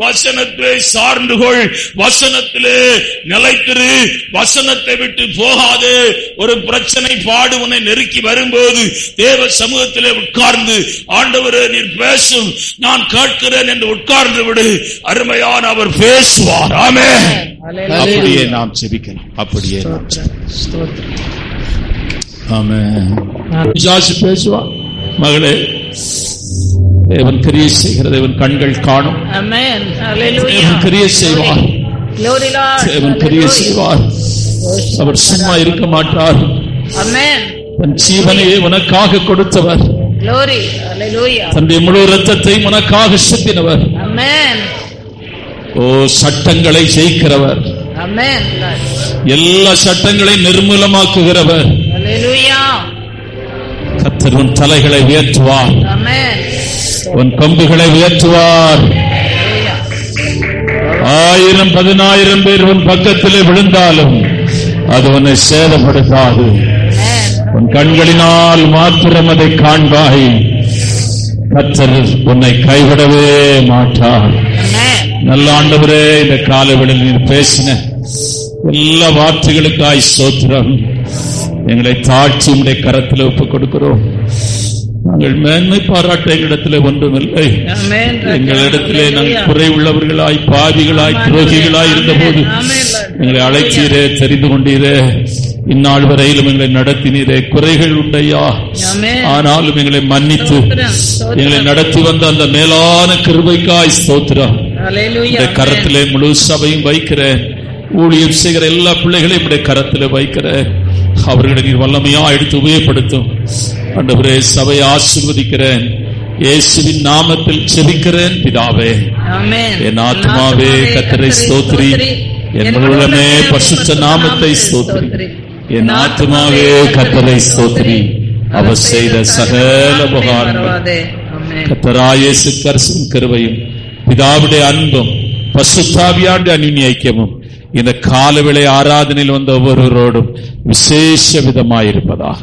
வசனத்தை சார்ந்து கொள், வசனத்திலே நிலைத்திரு, வசனத்தை விட்டு போகாதே. ஒரு பிரச்சனை பாடு உன்னை நெருக்கி வரும்போது தேவ சமூகத்திலே உட்கார்ந்து, ஆண்டவரே நீர் பேசும், நான் கேட்கிறேன் என்று உட்கார்ந்து விடு. அருமையான அவர் பேசுவார். ஆமென். அப்படியே நாம் ஜெபிக்கலாம். அப்படியே நாம் ஆமென். பிசாசு பேசுவார். மகளே, தேவன் கிரியை செய்கிற தேவன் கண்கள் காணும். ஆமென். ஹalleluya. தேவன் கிரியை செய்வார். Glory Lord. தேவன் கிரியை செய்வார். அவர் சும்மா இருக்க மாட்டார். ஆமென். தன் ஜீவனையே உனக்காக கொடுத்தவர். Glory. Hallelujah. தன்னுடைய முழு இரத்தத்தை உனக்காக சிந்தினவர். ஆமென். ஓ, சட்டங்களை ஜெயிக்கிறவர், ஆமென். எல்லா சட்டங்களையும் நிர்மூலமாக்குகிறவர். Hallelujah. கர்த்தர் உன் தலைகளை உயர்த்துவார், ஆமென். உன் கொம்புகளை உயர்த்துவார். 1000-10,000 பேர் உன் பக்கத்திலே விழுந்தாலும் அது உன்னை சேதப்படுத்தாது. உன் கண்களினால் மாத்திரம் அதை காண்பாய். கர்த்தர் உன்னை கைவிடவே மாட்டார். நல்ல ஆண்டவரே, இந்த காலவெளியில் நீர் பேசின எல்லா வார்த்தைகளுக்காய் ஸ்தோத்திரம். எங்களை தாழ்ச்சி உடைய கரத்தில் ஒப்புக் கொடுக்கிறோம். நாங்கள் மேன்மை பாராட்ட எங்களிடத்திலே ஒன்றுமில்லை. எங்களிடத்திலே நாங்கள் குறை உள்ளவர்களாய், பாவிகளாய், துரோகிகளாய் இருந்த போது எங்களை அழைத்தீரே, தெரிந்து கொண்டீரே, இந்நாள் வரையிலும் எங்களை நடத்தினீரே. குறைகள் உண்டையா, ஆனாலும் எங்களை மன்னித்து எங்களை நடத்தி வந்த அந்த மேலான கிருபைக்காய் ஸ்தோத்திரம். இந்த கரத்திலே முழு சபையும் வைக்கிறேன். ஊழியம் செய்கிற எல்லா பிள்ளைகளையும் உடைய கரத்திலே வைக்கிறேன். அவர்களை நீர் வல்லமையா எடுத்து உபயோகப்படுத்தும். ஆண்டவரே, சபையை ஆசீர்வதிக்கிறேன். இயேசுவின் நாமத்தில் ஜெபிக்கிறேன் பிதாவே. என் ஆத்மாவே கர்த்தரை ஸ்தோத்திரி, என் உள்ளமே பரிசுத்த நாமத்தை ஸ்தோத்திரி. என் ஆத்மாவே கர்த்தரை ஸ்தோத்திரி, அவர் செய்த சகல உபகாரங்கள். கர்த்தராகிய இயேசு கிறிஸ்துவின் கிருபையும் பிதாவுடைய அன்பும் பரிசுத்தாவியானுடைய அந்யோன்ய ஐக்கியமும் இந்த காலவேளை ஆராதனையில் வந்த ஒவ்வொருவரோடும் விசேஷ விதமாயிருப்பதாக.